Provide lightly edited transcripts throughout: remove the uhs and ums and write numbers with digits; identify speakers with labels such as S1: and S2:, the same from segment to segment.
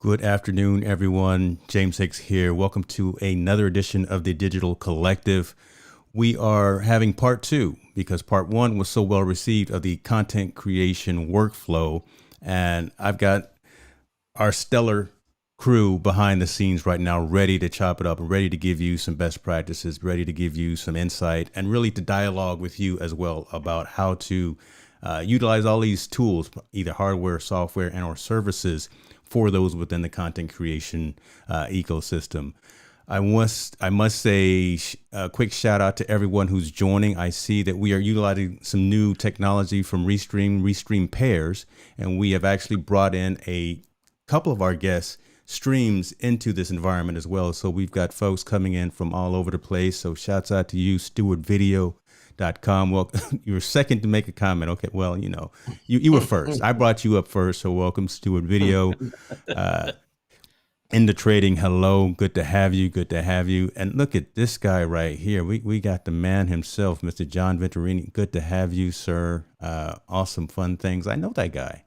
S1: Good afternoon, everyone. James Hicks here. Welcome to another edition of the Digital Collective. We are having part two because part one was so well received of the content creation workflow. And I've got our stellar crew behind the scenes right now, ready to chop it up, ready to give you some best practices, ready to give you some insight, and really to dialogue with you as well about how to utilize all these tools, either hardware, software, and or services for those within the content creation ecosystem. I must say a quick shout out to everyone who's joining. I see that we are utilizing some new technology from Restream pairs, and we have actually brought in a couple of our guests streams into this environment as well. So we've got folks coming in from all over the place. So shouts out to you, StewartVideo.com. Well, you were second to make a comment. Okay, well, you were first. I brought you up first, so welcome, Stewart Video. In the trading, hello, good to have you, good to have you. And look at this guy right here. We got the man himself, Mr. John Venturini. Good to have you, sir. Awesome, fun things. I know that guy.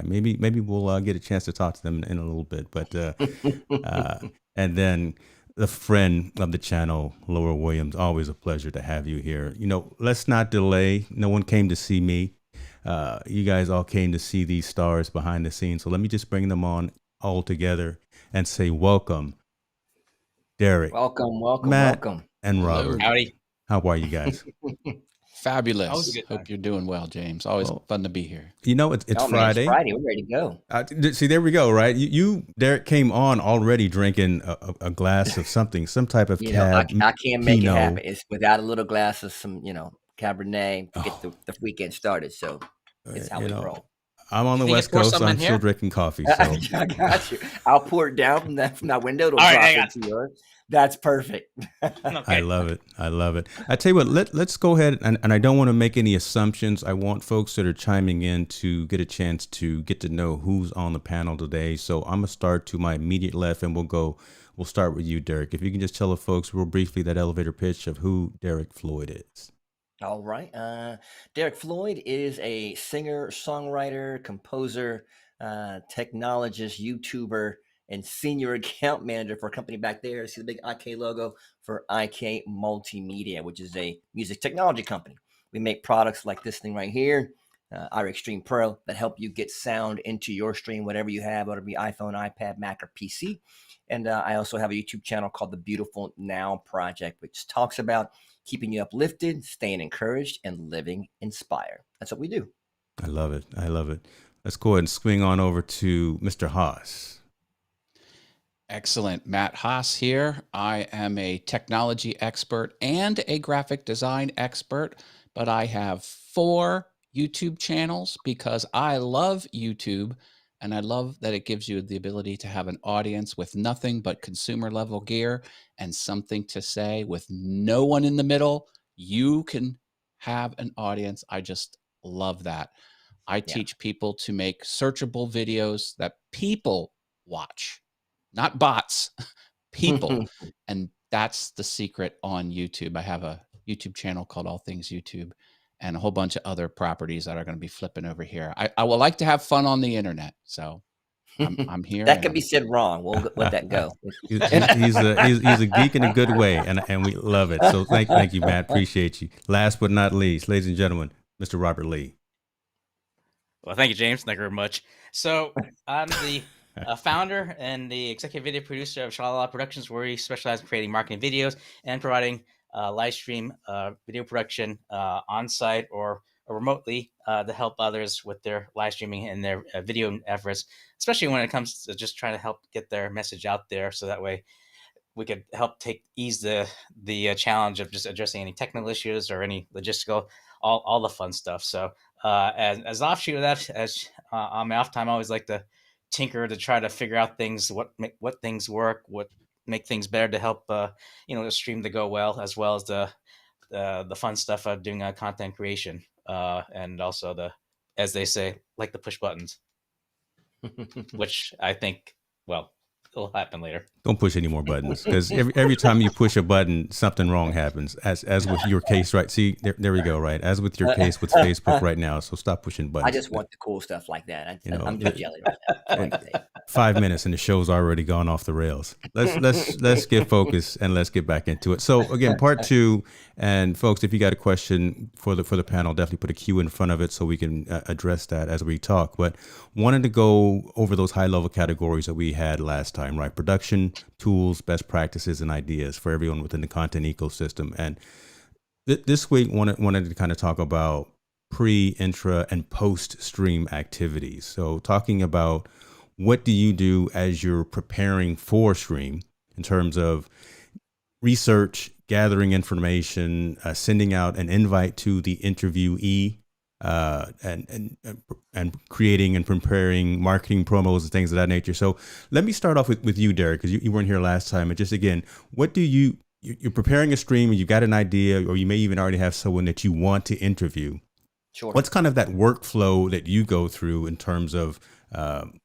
S1: Maybe we'll get a chance to talk to them in a little bit. But and then the friend of the channel, Laura Williams, always a pleasure to have you here. Let's not delay. No one came to see me. You guys all came to see these stars behind the scenes. So let me just bring them on all together and say welcome, Derek.
S2: Welcome,
S1: Matt,
S2: welcome.
S1: And Robert.
S3: Howdy.
S1: How are you guys?
S3: Fabulous. Hope you're doing well, James. Always fun to be here.
S1: It's Friday.
S2: It's Friday. We're ready to go.
S1: See, there we go. Right. You Derek, came on already drinking a glass of something, some type of cab.
S2: I can't make it happen. It's without a little glass of some, Cabernet to get the weekend started. So it's how we roll.
S1: I'm on the West Coast. I'm still drinking coffee. So.
S2: I got you. I'll pour it down from that window. It'll drop into yours. That's perfect.
S1: Okay. I love it. I tell you what, let's go ahead. And I don't want to make any assumptions. I want folks that are chiming in to get a chance to get to know who's on the panel today. So I'm going to start to my immediate left and we'll start with you, Derek. If you can just tell the folks real briefly that elevator pitch of who Derek Floyd is.
S2: All right. Derek Floyd is a singer, songwriter, composer, technologist, YouTuber, and senior account manager for a company back there. See the big IK logo for IK Multimedia, which is a music technology company. We make products like this thing right here, our Extreme Pro, that help you get sound into your stream, whatever you have, whether it be iPhone, iPad, Mac, or PC. And I also have a YouTube channel called The Beautiful Now Project, which talks about keeping you uplifted, staying encouraged, and living inspired. That's what we do.
S1: I love it. Let's go ahead and swing on over to Mr. Haas.
S3: Excellent. Matt Haas here. I am a technology expert and a graphic design expert, but I have 4 YouTube channels because I love YouTube. And I love that it gives you the ability to have an audience with nothing but consumer level gear and something to say with no one in the middle. You can have an audience. I just love that. I teach people to make searchable videos that people watch, not bots, people. And that's the secret on YouTube. I have a YouTube channel called All Things YouTube, and a whole bunch of other properties that are going to be flipping over here. I would like to have fun on the internet, so I'm here.
S2: That could be said wrong. We'll let that go.
S1: He's a geek in a good way, and we love it. So thank you, Matt. Appreciate you. Last but not least, ladies and gentlemen, Mr. Robert Lee.
S4: Well, thank you, James. Thank you very much. So I'm the founder and the executive video producer of Shalala Productions, where we specialize in creating marketing videos and providing live stream video production on site or remotely to help others with their live streaming and their video efforts, especially when it comes to just trying to help get their message out there. So that way we could help ease the challenge of just addressing any technical issues or any logistical, all the fun stuff. So as an offshoot of that, as on my off time, I always like to tinker to try to figure out things, what things work, what make things better to help the stream to go well, as well as the fun stuff of doing content creation, and also as they say, like the push buttons, which I think, well, it'll happen later.
S1: Don't push any more buttons, because every time you push a button, something wrong happens. As with your case, right? See, there we go, right? As with your case with Facebook right now. So stop pushing buttons.
S2: I just want the cool stuff like that. I'm just jelly right now.
S1: 5 minutes and the show's already gone off the rails. Let's get focused and let's get back into it. So again, part two, and folks, if you got a question for the panel, definitely put a Q in front of it so we can address that as we talk. But wanted to go over those high level categories that we had last time, right? Production tools, best practices, and ideas for everyone within the content ecosystem. And this week wanted to kind of talk about pre, intra, and post stream activities. So talking about what do you do as you're preparing for stream in terms of research, gathering information, sending out an invite to the interviewee, and creating and preparing marketing promos and things of that nature. So let me start off with you, Derek, because you weren't here last time. And just again, what do you're preparing a stream and you got an idea, or you may even already have someone that you want to interview.
S2: Sure.
S1: What's kind of that workflow that you go through in terms of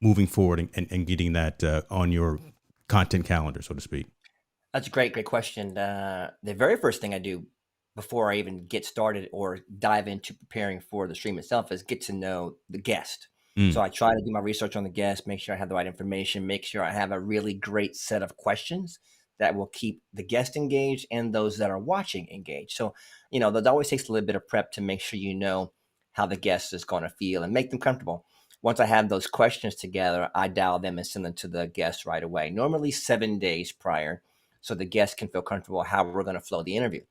S1: moving forward and getting that on your content calendar, so to speak?
S2: That's a great question. The very first thing I do before I even get started or dive into preparing for the stream itself is get to know the guest. So I try to do my research on the guest, make sure I have the right information, make sure I have a really great set of questions that will keep the guest engaged and those that are watching engaged. So, that always takes a little bit of prep to make sure you know how the guest is going to feel and make them comfortable. Once I have those questions together, I dial them and send them to the guest right away, normally 7 days prior, so the guest can feel comfortable how we're going to flow the interview.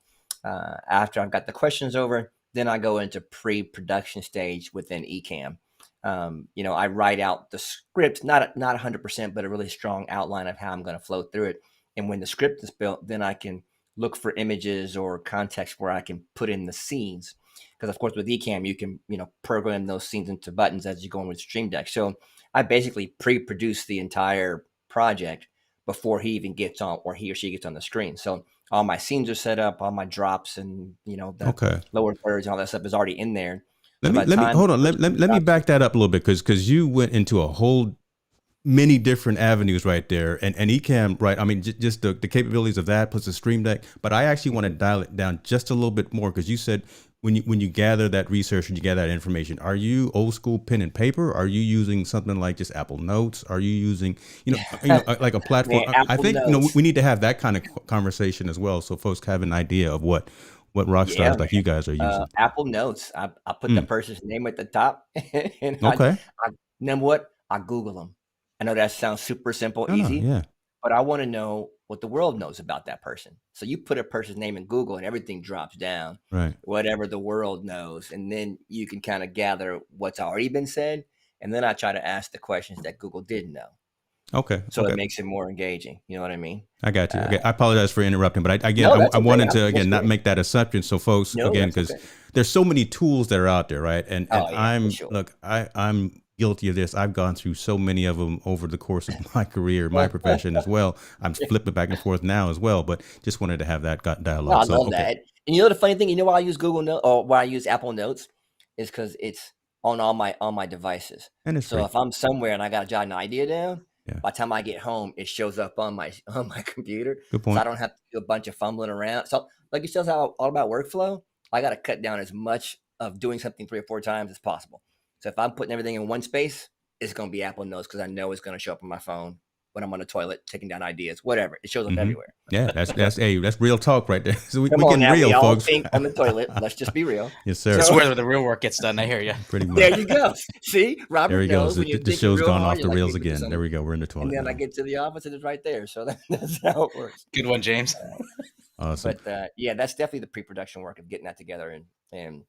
S2: After I've got the questions over, then I go into pre-production stage within Ecamm. I write out the script, not 100%, but a really strong outline of how I'm going to flow through it. And when the script is built, then I can look for images or context where I can put in the scenes. Because of course with Ecamm, you can, program those scenes into buttons as you go in with Stream Deck. So I basically pre-produce the entire project before he even gets on, or he or she gets on the screen. So all my scenes are set up, all my drops and, the lower thirds and all that stuff is already in there.
S1: Let me back that up a little bit, because you went into a whole many different avenues right there, and Ecamm, right? I mean, just the capabilities of that plus the Stream Deck. But I actually want to dial it down just a little bit more, because you said when you gather that research and you gather that information, are you old school pen and paper? Are you using something like just Apple Notes? Are you using like a platform?
S2: Man,
S1: I think we need to have that kind of conversation as well, so folks have an idea of what rock stars like you guys are using.
S2: Apple Notes. I put the person's name at the top, and
S1: okay.
S2: I Google them. I know that sounds super simple, easy, but I want to know what the world knows about that person. So you put a person's name in Google and everything drops down,
S1: right?
S2: Whatever the world knows. And then you can kind of gather what's already been said. And then I try to ask the questions that Google didn't know.
S1: Okay.
S2: So it makes it more engaging. You know what I mean?
S1: I got you. Okay. I apologize for interrupting, but I wanted to not make that assumption. So folks, because there's so many tools that are out there, right? And I'm guilty of this. I've gone through so many of them over the course of my career, my profession as well. I'm flipping back and forth now as well, but just wanted to have that dialogue.
S2: I love that. And the funny thing, why I use Google Notes or why I use Apple Notes is because it's on all my devices.
S1: And it's
S2: so
S1: free.
S2: If I'm somewhere and I got to jot an idea down,
S1: Yeah.
S2: by the time I get home, it shows up on my computer.
S1: Good point.
S2: So I don't have to do a bunch of fumbling around. So like you said, all about workflow, I got to cut down as much of doing something 3 or 4 times as possible. So if I'm putting everything in one space, it's going to be Apple Notes, because I know it's going to show up on my phone when I'm on the toilet taking down ideas, whatever. It shows up everywhere.
S1: Yeah, that's real talk right there. So we
S2: Come on
S1: getting
S2: now,
S1: real,
S2: we all
S1: folks.
S2: think on the toilet. Let's just be real.
S1: Yes, sir.
S4: That's where the real work gets done. I hear you.
S1: Pretty much.
S2: There you go. See, Robert
S1: There he
S2: knows
S1: goes.
S2: when
S1: The show's gone off the rails again.
S2: something.
S1: There we go. We're in the toilet.
S2: And then
S1: now.
S2: I get to the office and it's right there. So that's how it works.
S4: Good one, James.
S1: Awesome.
S2: But that's definitely the pre-production work of getting that together and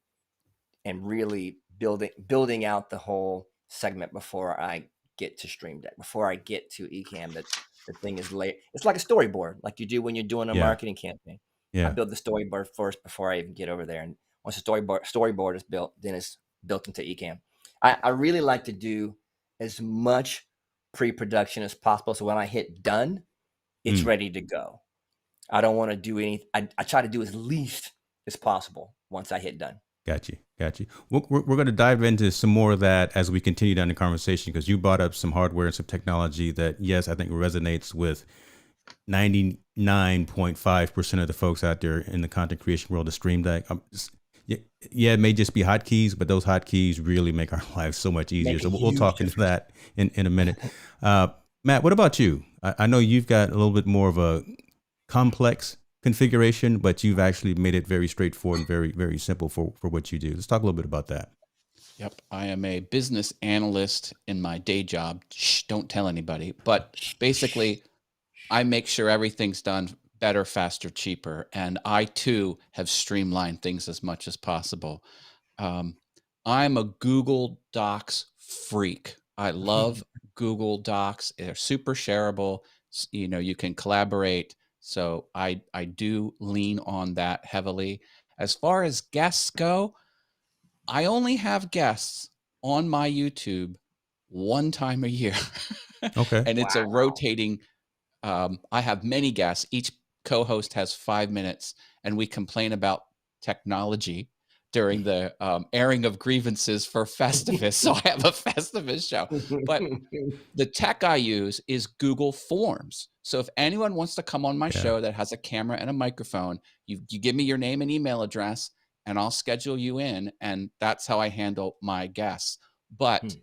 S2: really building out the whole segment before I get to Stream Deck, before I get to Ecamm. That the thing is laid. It's like a storyboard, like you do when you're doing a marketing campaign.
S1: Yeah.
S2: I build the storyboard first before I even get over there. And once the storyboard is built, then it's built into Ecamm. I really like to do as much pre-production as possible, so when I hit done, it's ready to go. I don't want to do anything. I try to do as least as possible once I hit done.
S1: Got you. We're going to dive into some more of that as we continue down the conversation, because you brought up some hardware and some technology that, yes, I think resonates with 99.5% of the folks out there in the content creation world of Stream Deck. It may just be hotkeys, but those hotkeys really make our lives so much easier. So we'll talk into that in a minute. Matt, what about you? I know you've got a little bit more of a complex configuration, but you've actually made it very straightforward and very, very simple for what you do. Let's talk a little bit about that.
S3: Yep. I am a business analyst in my day job. Shh, don't tell anybody. But basically, I make sure everything's done better, faster, cheaper. And I too have streamlined things as much as possible. I'm a Google Docs freak. I love Google Docs. They're super shareable. You know, you can collaborate. So I do lean on that heavily. As far as guests go, I only have guests on my YouTube one time a year.
S1: Okay.
S3: And it's a rotating, I have many guests. Each co-host has 5 minutes, and we complain about technology during the airing of grievances for Festivus. So I have a Festivus show. But the tech I use is Google Forms. So if anyone wants to come on my show that has a camera and a microphone, you give me your name and email address, and I'll schedule you in. And that's how I handle my guests. But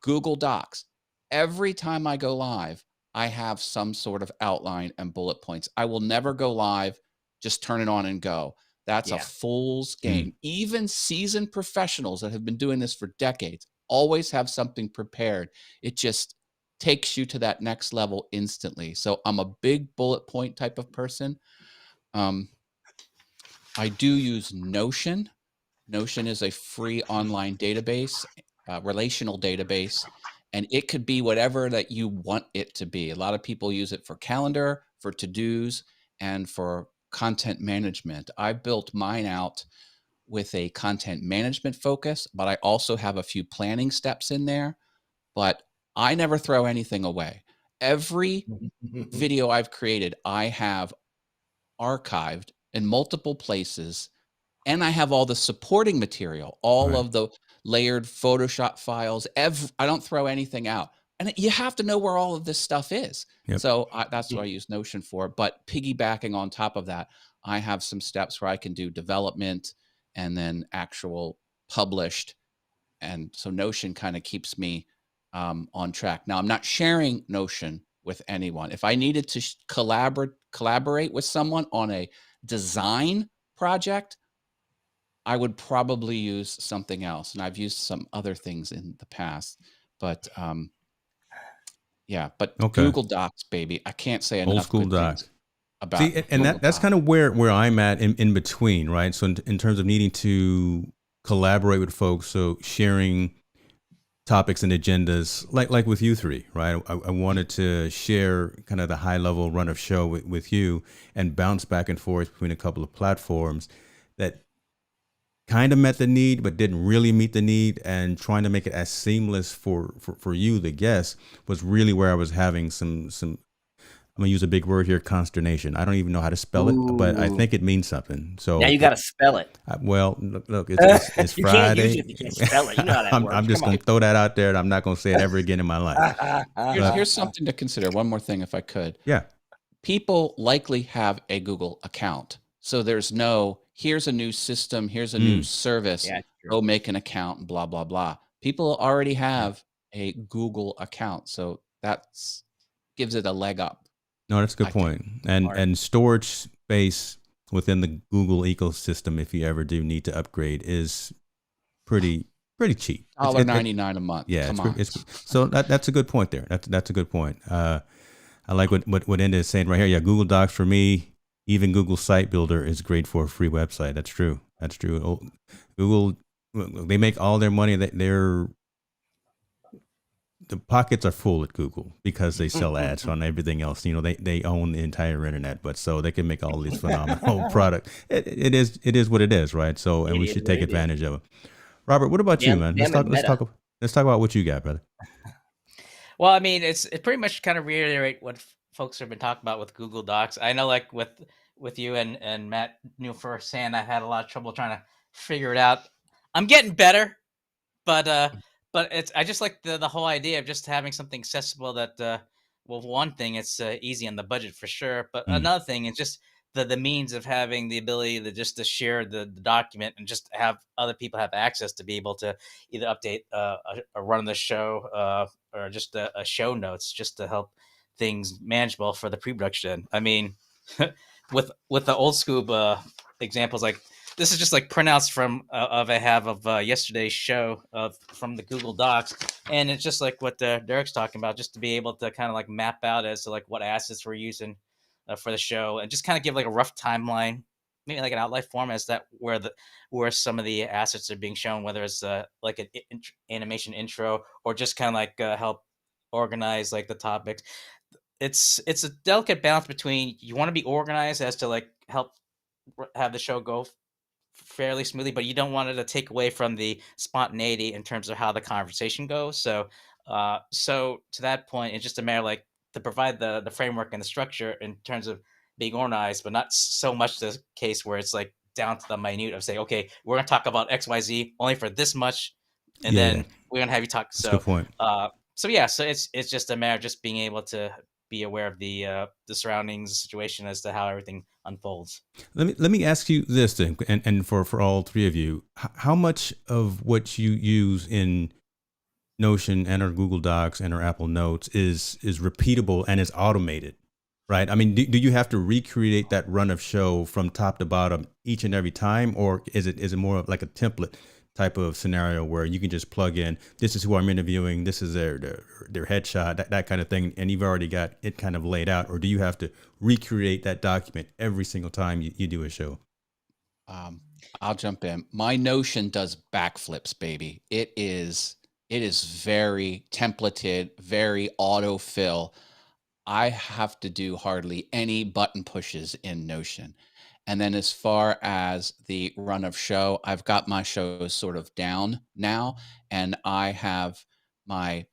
S3: Google Docs, every time I go live, I have some sort of outline and bullet points. I will never go live, just turn it on and go. That's a fool's game. Even seasoned professionals that have been doing this for decades always have something prepared. It just takes you to that next level instantly. So I'm a big bullet point type of person. I do use Notion. Notion is a free online database, relational database, and it could be whatever that you want it to be. A lot of people use it for calendar, for to-dos, and for content management. I built mine out with a content management focus, but I also have a few planning steps in there. But I never throw anything away. Every video I've created, I have archived in multiple places, and I have all the supporting material, all of the layered Photoshop files. I don't throw anything out. And you have to know where all of this stuff is. So that's what I use Notion for. But piggybacking on top of that, I have some steps where I can do development and then actual published. And so Notion kind of keeps me on track. Now, I'm not sharing Notion with anyone. If I needed to collaborate with someone on a design project, I would probably use something else. And I've used some other things in the past, but Google Docs, baby. I can't say enough
S1: old school
S3: good
S1: docs
S3: things about
S1: See, and that's kind of where I'm at in between, right? So in terms of needing to collaborate with folks, so sharing topics and agendas, like with you three, right? I wanted to share kind of the high level run of show with you and bounce back and forth between a couple of platforms that kind of met the need, but didn't really meet the need, and trying to make it as seamless for you, the guest, was really where I was having some, I'm gonna use a big word here, consternation. I don't even know how to spell it, but I think it means something. So
S2: now you got to spell it.
S1: Well, look, it's
S2: you
S1: Friday.
S2: Can't use it if you can't spell it. You know how that works.
S1: I'm just gonna throw that out there, and I'm not gonna say it ever again in my life.
S3: Here's something to consider. One more thing, if I could.
S1: Yeah.
S3: People likely have a Google account, so there's no, here's a new system, here's a new service, go make an account, and blah, blah, blah. People already have a Google account, so that's gives it a leg up.
S1: No, that's a good point. And storage space within the Google ecosystem, if you ever do need to upgrade, is pretty cheap.
S3: $1.99 a month.
S1: Yeah,
S3: come on.
S1: So that's a good point there. That's a good point. I like what Enda is saying right here. Yeah, Google Docs for me, even Google Site Builder is great for a free website. That's true. That's true. Oh, Google, they make all their money. The pockets are full at Google because they sell ads on everything else. You know, they own the entire internet, but so they can make all these phenomenal product. It is what it is, right? So, and we should take advantage of it. Robert, what about you, man? Let's talk about what you got, brother.
S4: Well, I mean, it pretty much kind of reiterate what folks have been talking about with Google Docs. I know, like with you and Matt knew firsthand, I had a lot of trouble trying to figure it out. I'm getting better, but I just like the whole idea of just having something accessible that, well, one thing, it's easy on the budget for sure. But another thing, it's just the means of having the ability to just to share the document and just have other people have access to be able to either update a run of the show or just a show notes just to help things manageable for the pre-production. I mean, with the old scoop examples, like this is just like printouts from of I have of yesterday's show from the Google Docs, and it's just like what Derek's talking about, just to be able to kind of like map out as to like what assets we're using for the show, and just kind of give like a rough timeline, maybe like an outline form as that where some of the assets are being shown, whether it's like an animation intro or just kind of like help organize like the topics. It's a delicate balance between you want to be organized as to like help have the show go fairly smoothly, but you don't want it to take away from the spontaneity in terms of how the conversation goes. So to that point, it's just a matter like to provide the framework and the structure in terms of being organized, but not so much the case where it's like down to the minute of say, okay, we're gonna talk about XYZ only for this much, and
S1: Yeah,
S4: then we're gonna have you talk.
S1: that's a good point.
S4: So yeah, so it's just a matter of just being able to be aware of the surroundings, the situation as to how everything unfolds.
S1: Let me ask you this then, and for all three of you, how much of what you use in Notion and our Google Docs and our Apple Notes is repeatable and is automated, right? I mean, do you have to recreate that run of show from top to bottom each and every time, or is it more of like a template type of scenario where you can just plug in, this is who I'm interviewing, this is their headshot, that kind of thing, and you've already got it kind of laid out, or do you have to recreate that document every single time you do a show?
S3: I'll jump in. My Notion does backflips, baby. It is very templated, very autofill. I have to do hardly any button pushes in Notion. And then as far as the run of show, I've got my shows sort of down now, and I have my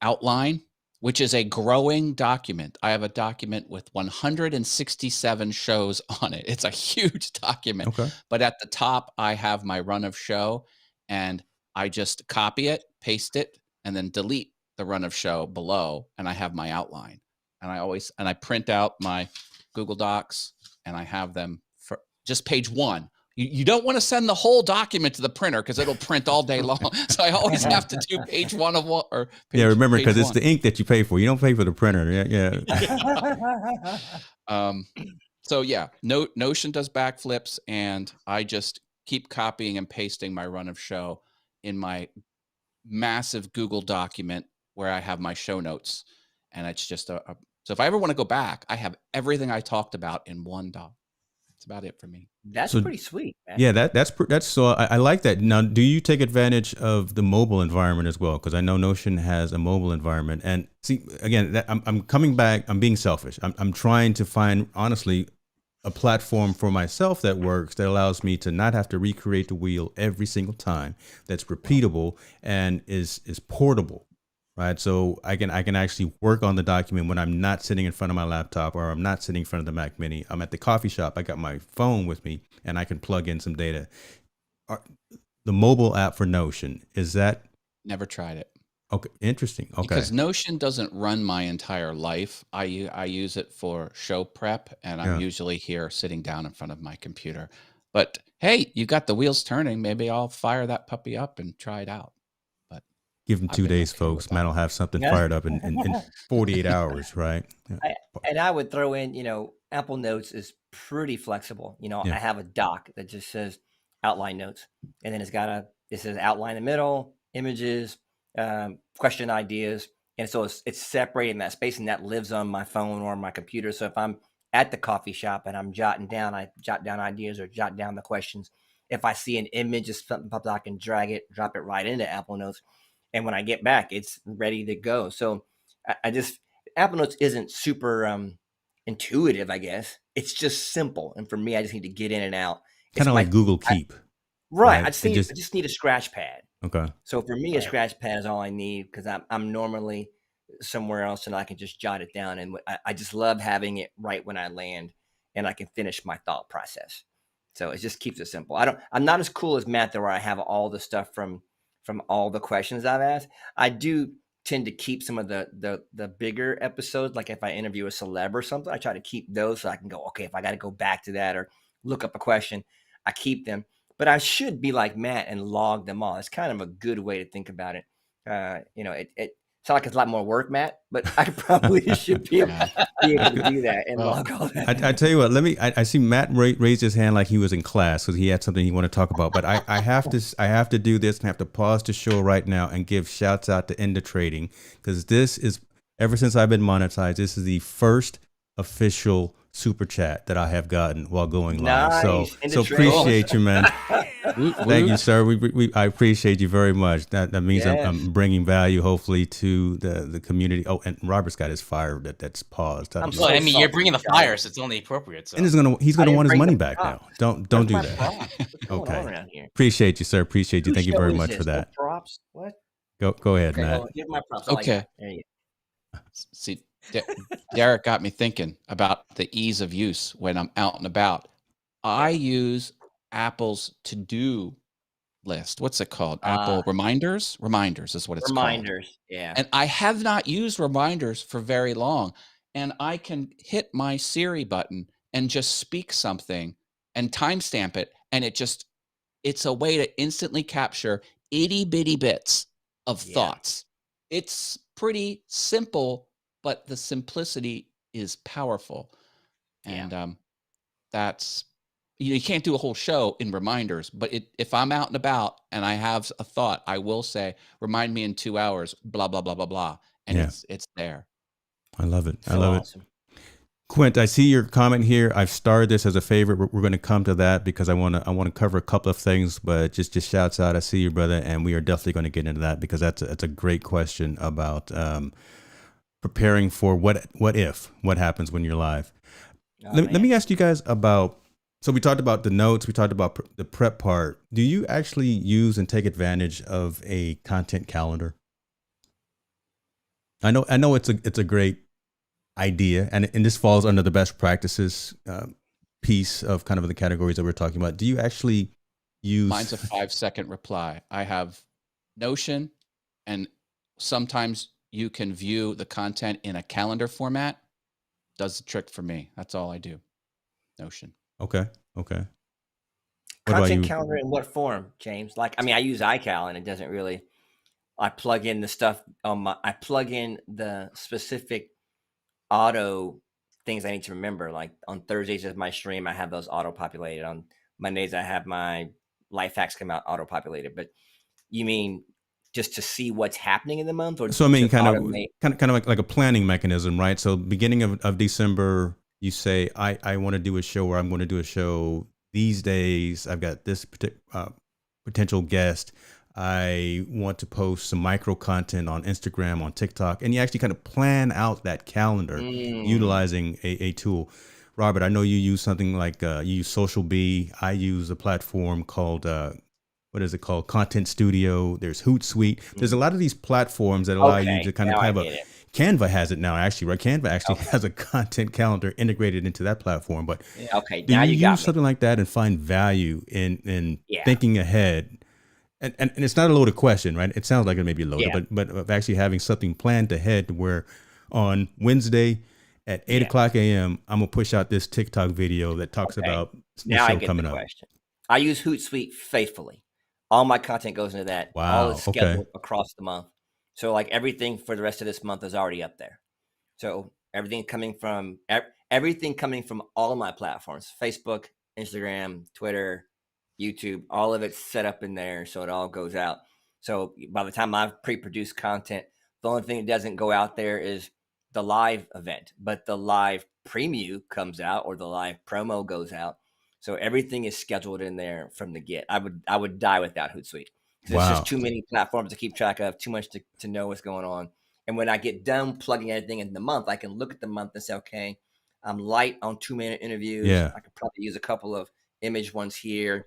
S3: outline, which is a growing document. I have a document with 167 shows on it. It's a huge document.
S1: Okay.
S3: But at the top, I have my run of show, and I just copy it, paste it, and then delete the run of show below, and I have my outline. And I print out my Google Docs, and I have them for just page one. You don't want to send the whole document to the printer because it'll print all day long. So I always have to do page one of one. Or page,
S1: yeah, remember, because it's
S3: one.
S1: the ink that you pay for. You don't pay for the printer. Yeah.
S3: So yeah, Notion does backflips, and I just keep copying and pasting my run of show in my massive Google document where I have my show notes, and it's just so if I ever want to go back, I have everything I talked about in one doc. That's about it for me.
S2: That's pretty sweet, man.
S1: Yeah, that's so I like that. Now, do you take advantage of the mobile environment as well? Because I know Notion has a mobile environment, and see, again, I'm coming back. I'm being selfish. I'm trying to find, honestly, a platform for myself that works, that allows me to not have to recreate the wheel every single time, that's repeatable and is portable. Right. So I can actually work on the document when I'm not sitting in front of my laptop, or I'm not sitting in front of the Mac Mini. I'm at the coffee shop. I got my phone with me and I can plug in some data. The mobile app for Notion, is that?
S3: Never tried it.
S1: Okay. Interesting. Okay.
S3: Because Notion doesn't run my entire life. I use it for show prep, and I'm usually here sitting down in front of my computer. But hey, you got the wheels turning. Maybe I'll fire that puppy up and try it out.
S1: Give them 2 days, folks. Matt will have something fired up in 48 hours, right? Yeah.
S2: And I would throw in, Apple Notes is pretty flexible. I have a doc that just says outline notes, and then it says outline in the middle, images, question ideas. And so it's separating that space, and that lives on my phone or my computer. So if I'm at the coffee shop and I'm jotting down, I jot down ideas or jot down the questions. If I see an image of something pops out, I can drag it, drop it right into Apple Notes. And when I get back, it's ready to go. So Apple Notes isn't super intuitive, I guess. It's just simple. And for me, I just need to get in and out.
S1: Kind of like Google Keep.
S2: Right. I just need a scratch pad.
S1: Okay.
S2: So for me, a scratch pad is all I need, because I'm normally somewhere else and I can just jot it down. And I just love having it right when I land, and I can finish my thought process. So it just keeps it simple. I'm not as cool as Matt, though, where I have all the stuff from all the questions I've asked. I do tend to keep some of the bigger episodes. Like if I interview a celeb or something, I try to keep those so I can go, okay, if I got to go back to that or look up a question, I keep them. But I should be like Matt and log them all. It's kind of a good way to think about it. It sounds like it's a lot more work, Matt, but I probably should be able to do that and log all that.
S1: I tell you what, I see Matt raise his hand like he was in class because he had something he wanted to talk about. But I have to do this and have to pause the show right now and give shouts out to INFOtainment because this is, ever since I've been monetized, this is the first official super chat that I have gotten while going live. So appreciate you, man. Thank you, sir. I appreciate you very much. That means I'm bringing value, hopefully, to the community. Oh, and Robert's got his fire that's paused.
S4: I mean, you're bringing the fire, so it's only appropriate. So.
S1: And he's gonna want his money back now. Don't do that. Okay. Appreciate you, sir. Appreciate you. Thank you very much for that.
S2: Props. What?
S1: Go ahead, Matt.
S2: Well, give my props.
S3: Okay.
S2: There you go.
S3: See, Derek got me thinking about the ease of use when I'm out and about. I use Apple's to-do list. What's it called? Apple Reminders? Reminders is what it's called.
S2: Reminders, yeah.
S3: And I have not used Reminders for very long. And I can hit my Siri button and just speak something and timestamp it. And it's a way to instantly capture itty bitty bits of thoughts. It's pretty simple, but the simplicity is powerful. And that's, you can't do a whole show in Reminders, but if I'm out and about and I have a thought, I will say, remind me in 2 hours, blah, blah, blah, blah, blah. And it's there.
S1: I love it. I love it. Quint, I see your comment here. I've starred this as a favorite. We're going to come to that because I want to cover a couple of things, but just shouts out. I see you, brother. And we are definitely going to get into that because that's a great question about preparing for what happens when you're live. Let me ask you guys about, so we talked about the notes, we talked about the prep part. Do you actually use and take advantage of a content calendar? I know it's a great idea, and this falls under the best practices piece of kind of the categories that we're talking about. Do you actually use?
S3: Mine's a 5-second reply. I have Notion, and sometimes you can view the content in a calendar format. Does the trick for me. That's all I do. Notion.
S1: Okay.
S2: Content calendar in what form, James? Like, I mean, I use iCal and it doesn't really, I plug in the stuff I plug in the specific auto things I need to remember. Like on Thursdays is my stream. I have those auto populated. On Mondays, I have my life hacks come out auto populated. But you mean just to see what's happening in the month, or
S1: so? I mean, kind of like a planning mechanism, right? So beginning of December, you say, I want to do a show, or I'm going to do a show these days. I've got this potential guest. I want to post some micro content on Instagram, on TikTok, and you actually kind of plan out that calendar utilizing a tool. Robert, I know you use something like you use Social Bee. I use a platform called what is it called? Content Studio. There's Hootsuite. There's a lot of these platforms that allow you to kind of have a. Canva has it now, actually, right? Canva actually has a content calendar integrated into that platform. But do you use something like that and find value in thinking ahead? And it's not a loaded question, right? It sounds like it may be loaded, but of actually having something planned ahead where on Wednesday at 8 o'clock a.m., I'm going to push out this TikTok video that talks about the show coming up.
S2: Question. I use Hootsuite faithfully. All my content goes into that.
S1: Wow.
S2: All is scheduled across the month. So like everything for the rest of this month is already up there. So everything coming from all of my platforms, Facebook, Instagram, Twitter, YouTube, all of it's set up in there. So it all goes out. So by the time I've pre-produced content, the only thing that doesn't go out there is the live event, but the live preview comes out or the live promo goes out. So everything is scheduled in there from the get. I would die without Hootsuite. It's just too many platforms to keep track of, too much to know what's going on. And when I get done plugging everything in the month, I can look at the month and say, okay, I'm light on 2-minute interviews. I could probably use a couple of image ones here.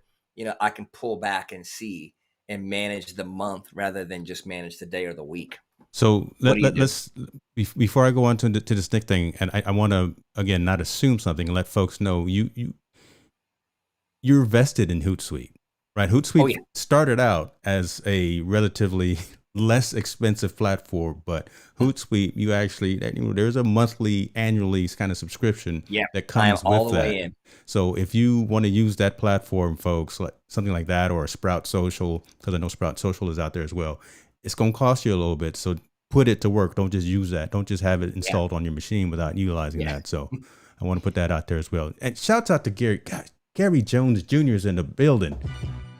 S2: I can pull back and see and manage the month rather than just manage the day or the week.
S1: So let's, before I go on to this next thing, and I want to, again, not assume something and let folks know you're vested in Hootsuite. Right. Hootsuite started out as a relatively less expensive platform, but Hootsuite, you actually, there's a monthly, annually kind of subscription
S2: Yeah,
S1: that
S2: I am
S1: comes
S2: all
S1: with
S2: the
S1: that.
S2: way in.
S1: So if you want to use that platform, folks, like something like that, or a Sprout Social, because I know Sprout Social is out there as well, it's going to cost you a little bit. So put it to work. Don't just use that. Don't just have it
S2: Yeah,
S1: installed on your machine without utilizing
S2: yeah.
S1: that. So I want to put that out there as well. And shouts out to Gary. God, Gary Jones Jr. is in the building.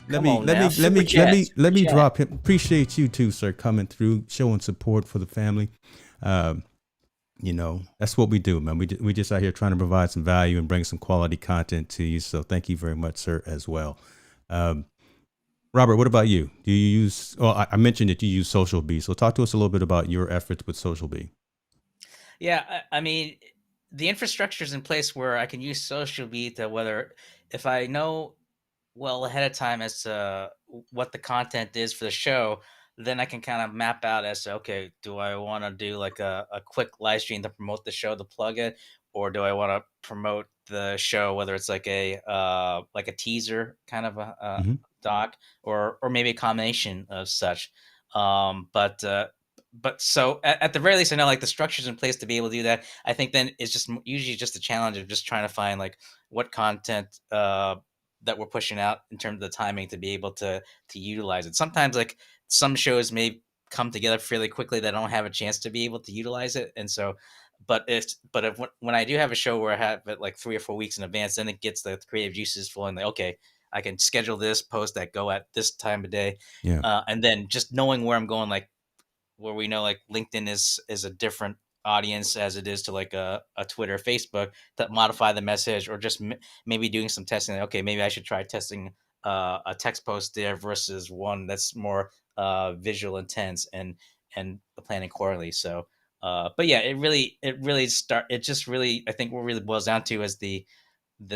S2: Come on now, super
S1: Let
S2: chat,
S1: me
S2: super chat.
S1: drop him. Appreciate you too, sir, coming through, showing support for the family. That's what we do, man. We just out here trying to provide some value and bring some quality content to you. So thank you very much, sir, as well. Robert, what about you? Do you use? Well, I mentioned that you use Social Bee. So talk to us a little bit about your efforts with Social Bee.
S4: Yeah, I mean, the infrastructure is in place where I can use Social Bee to whether if I know well ahead of time as to what the content is for the show, then I can kind of map out as to, okay, do I want to do like a quick live stream to promote the show, to plug it, or do I want to promote the show, whether it's like a teaser kind of a
S1: Mm-hmm.
S4: doc, or maybe a combination of such. But so at the very least, I know like the structure's in place to be able to do that. I think then it's just usually just a challenge of just trying to find like what content that we're pushing out in terms of the timing to be able to utilize it. Sometimes like some shows may come together fairly quickly that I don't have a chance to be able to utilize it, and so. If when I do have a show where I have it like 3 or 4 weeks in advance, then it gets the creative juices flowing. Like, okay, I can schedule this post that go at this time of day,
S1: Yeah.
S4: and then just knowing where I'm going, like where we know like LinkedIn is a different audience as it is to like a Twitter, Facebook, to modify the message, or just maybe doing some testing. Like, okay, maybe I should try testing a text post there versus one that's more visual intense, and planning accordingly. So, but yeah, it just really, I think what really boils down to is the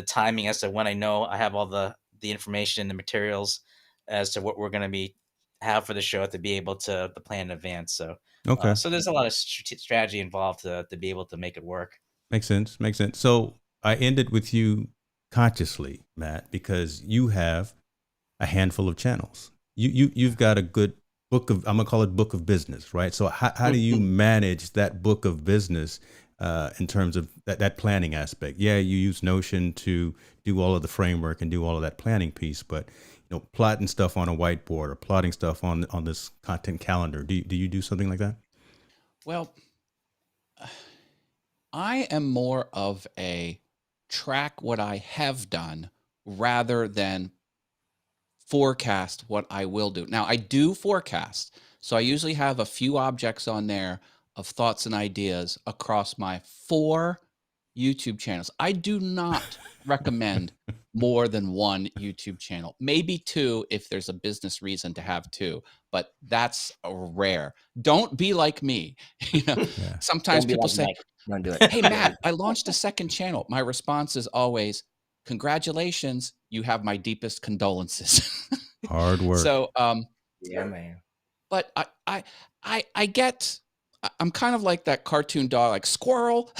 S4: timing as to when I know I have all the information, the materials as to what we're going to be have for the show to be able to plan in advance. So,
S1: Okay.
S4: so there's a lot of strategy involved to be able to make it work.
S1: Makes sense. Makes sense. So I ended with you consciously, Matt, because you have a handful of channels. You've got a good book of, I'm gonna call it book of business, right? So how do you manage that book of business in terms of that planning aspect? Yeah, you use Notion to do all of the framework and do all of that planning piece, but plotting stuff on a whiteboard or plotting stuff on this content calendar. Do you do something like that?
S3: Well, I am more of a track what I have done rather than forecast what I will do. Now, I do forecast. So I usually have a few objects on there of thoughts and ideas across my 4 YouTube channels. I do not recommend more than 1 YouTube channel, maybe 2 if there's a business reason to have 2, but that's rare. Don't be like me.
S1: Yeah.
S3: Sometimes
S2: Don't be
S3: people
S2: like
S3: say,
S2: Mike. Don't do it.
S3: "Hey, Matt, I launched a 2nd channel." My response is always, "Congratulations, you have my deepest condolences."
S1: Hard work.
S3: So,
S2: Yeah, man.
S3: but I get, I'm kind of like that cartoon dog, like squirrel,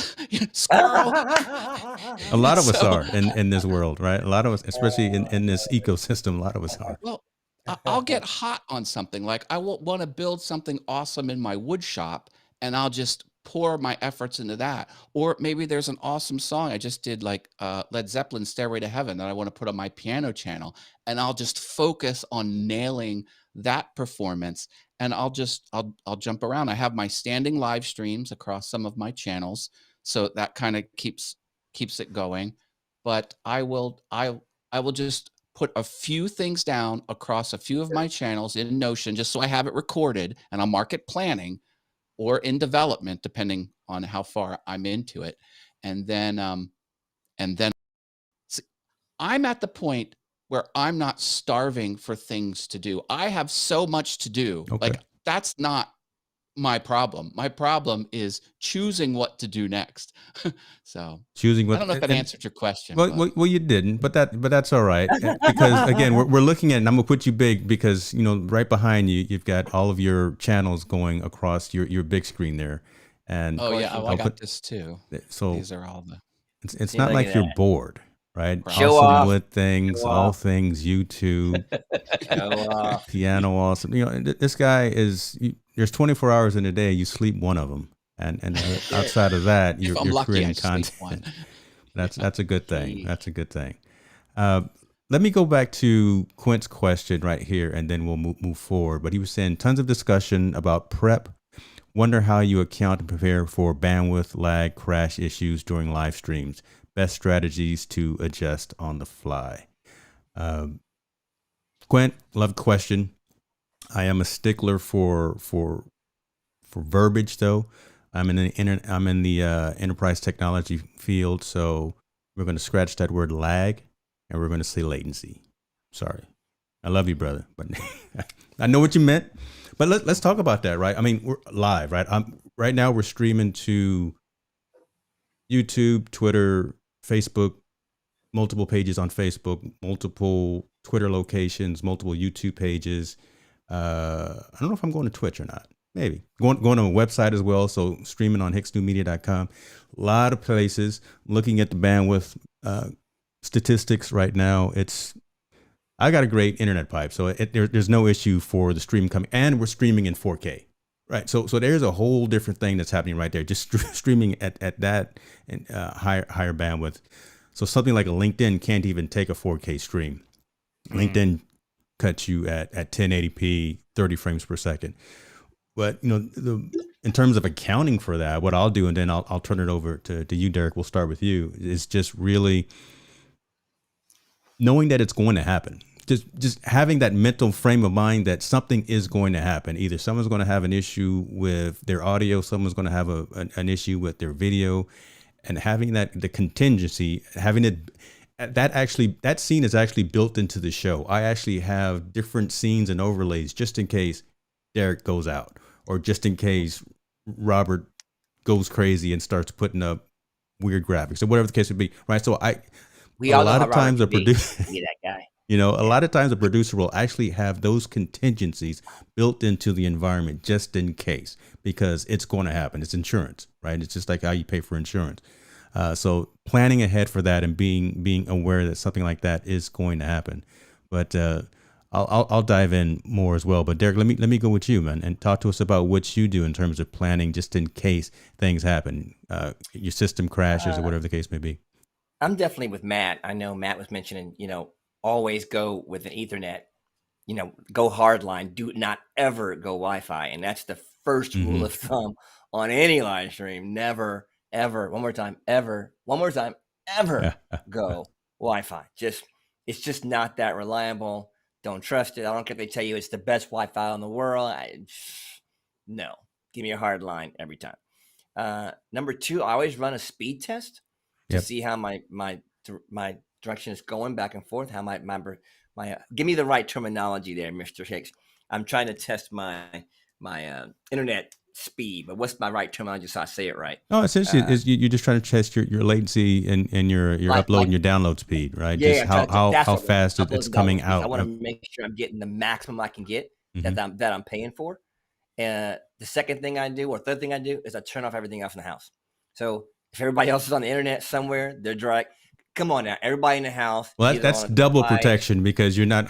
S3: squirrel.
S1: A lot of us
S3: So-
S1: are in this world, right? A lot of us, especially in this ecosystem, a lot of us are.
S3: Well, I'll get hot on something. Like I will want to build something awesome in my wood shop, and I'll just pour my efforts into that. Or maybe there's an awesome song I just did, like Led Zeppelin's "Stairway to Heaven," that I want to put on my piano channel, and I'll just focus on nailing that performance. And I'll jump around. I have my standing live streams across some of my channels, so that kind of keeps it going. But I will just put a few things down across a few of my channels in Notion, just so I have it recorded, and I'll mark it planning or in development, depending on how far I'm into it. And then see, I'm at the point where I'm not starving for things to do. I have so much to do.
S1: Okay.
S3: Like that's not my problem. My problem is choosing what to do next. So
S1: Choosing what
S3: I don't know if that answered your question.
S1: Well, you didn't, but that's all right, because again, we're looking at, and I'm gonna put you big because right behind you, you've got all of your channels going across your big screen there, and
S3: oh yeah,
S1: I'll
S3: I got
S1: put-
S3: this too.
S1: so
S3: These are all the.
S1: it's
S2: See,
S1: not
S2: look
S1: like
S2: at
S1: you're
S2: that.
S1: bored, right?
S3: Right.
S2: Show
S1: Awesome
S2: off.
S1: wood things,
S2: Show
S1: all
S2: off.
S1: things YouTube,
S2: Show off.
S1: piano awesome. This guy is. There's 24 hours in a day. You sleep one of them, and outside of that,
S3: If I'm
S1: you're
S3: lucky, I
S1: creating
S3: sleep
S1: content.
S3: one.
S1: That's a good thing.
S2: Jeez.
S1: That's a good thing. Let me go back to Quint's question right here, and then we'll move forward. But he was saying tons of discussion about prep. Wonder how you account and prepare for bandwidth, lag, crash issues during live streams. Best strategies to adjust on the fly. Quint, love question. I am a stickler for verbiage, though. I'm in the enterprise technology field, so we're going to scratch that word lag, and we're going to say latency. Sorry, I love you, brother, but I know what you meant. But let's talk about that, right? I mean, we're live, right? Right now we're streaming to YouTube, Twitter, Facebook, multiple pages on Facebook, multiple Twitter locations, multiple YouTube pages. I don't know if I'm going to Twitch or not. Maybe going to a website as well. So streaming on hicksnewmedia.com. A lot of places. Looking at the bandwidth statistics right now, I got a great internet pipe, so there's no issue for the stream coming, and we're streaming in 4K, right? So there's a whole different thing that's happening right there. Just streaming at that and higher bandwidth. So something like a LinkedIn can't even take a 4K stream. LinkedIn cuts you at 1080p, 30 frames per second. But in terms of accounting for that, what I'll do, and then I'll turn it over to you, Derek. We'll start with you. Is just really knowing that it's going to happen. Just having that mental frame of mind that something is going to happen. Either someone's going to have an issue with their audio, someone's going to have an issue with their video, and having the contingency, having it. That scene is actually built into the show. I actually have different scenes and overlays just in case Derek goes out, or just in case Robert goes crazy and starts putting up weird graphics, or whatever the case would be. Right. So
S2: We all
S1: a
S2: know
S1: lot
S2: how
S1: of times
S2: Robert
S1: a
S2: can be.
S1: producer,
S2: Be that guy.
S1: a lot of times a producer will actually have those contingencies built into the environment just in case, because it's going to happen. It's insurance, right? It's just like how you pay for insurance. So planning ahead for that and being aware that something like that is going to happen. But I'll dive in more as well. But Derek, let me go with you, man, and talk to us about what you do in terms of planning, just in case things happen, your system crashes or whatever the case may be.
S2: I'm definitely with Matt. I know Matt was mentioning, always go with an Ethernet. Go hardline. Do not ever go Wi-Fi, and that's the first rule of thumb on any live stream. Never, ever. One more time, ever go Wi-Fi. It's just not that reliable. Don't trust it. I don't care if they tell you it's the best Wi-Fi in the world. No, give me a hard line every time. Number two, I always run a speed test to see how my direction is going back and forth. How my give me the right terminology there, Mr. Hicks. I'm trying to test my internet speed, but what's my right terminology so I say it right?
S1: Oh, essentially, you're just trying to test your latency and your upload and your download speed, right?
S2: Yeah,
S1: just how fast it's coming out.
S2: I want to make sure I'm getting the maximum I can get that I'm paying for. And the second thing I do, or third thing I do, is I turn off everything else in the house. So if everybody else is on the internet somewhere, they're direct. Come on now, everybody in the house.
S1: Well, that's double protection, because you're not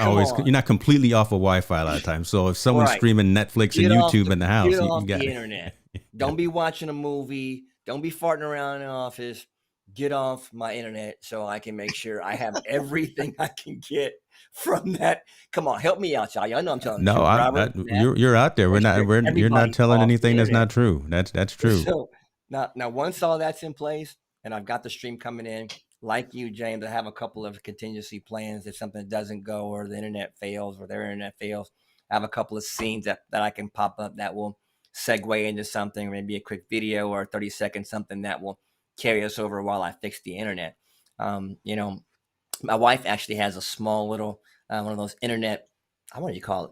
S1: completely off of Wi-Fi a lot of times. So if someone's streaming Netflix and YouTube in the house,
S2: get off
S1: you got
S2: the internet. Don't be watching a movie. Don't be farting around in the office. Get off my internet so I can make sure I have everything I can get from that. Come on, help me out, y'all. Y'all know I'm telling the truth. Robert,
S1: you're out there. You're not telling anything that's not true. That's true.
S2: So now once all that's in place and I've got the stream coming in, like you, James, I have a couple of contingency plans if something doesn't go, or the internet fails, or their internet fails. I have a couple of scenes that I can pop up that will segue into something, maybe a quick video or 30 seconds, something that will carry us over while I fix the internet. My wife actually has a small little one of those internet, what do you call it?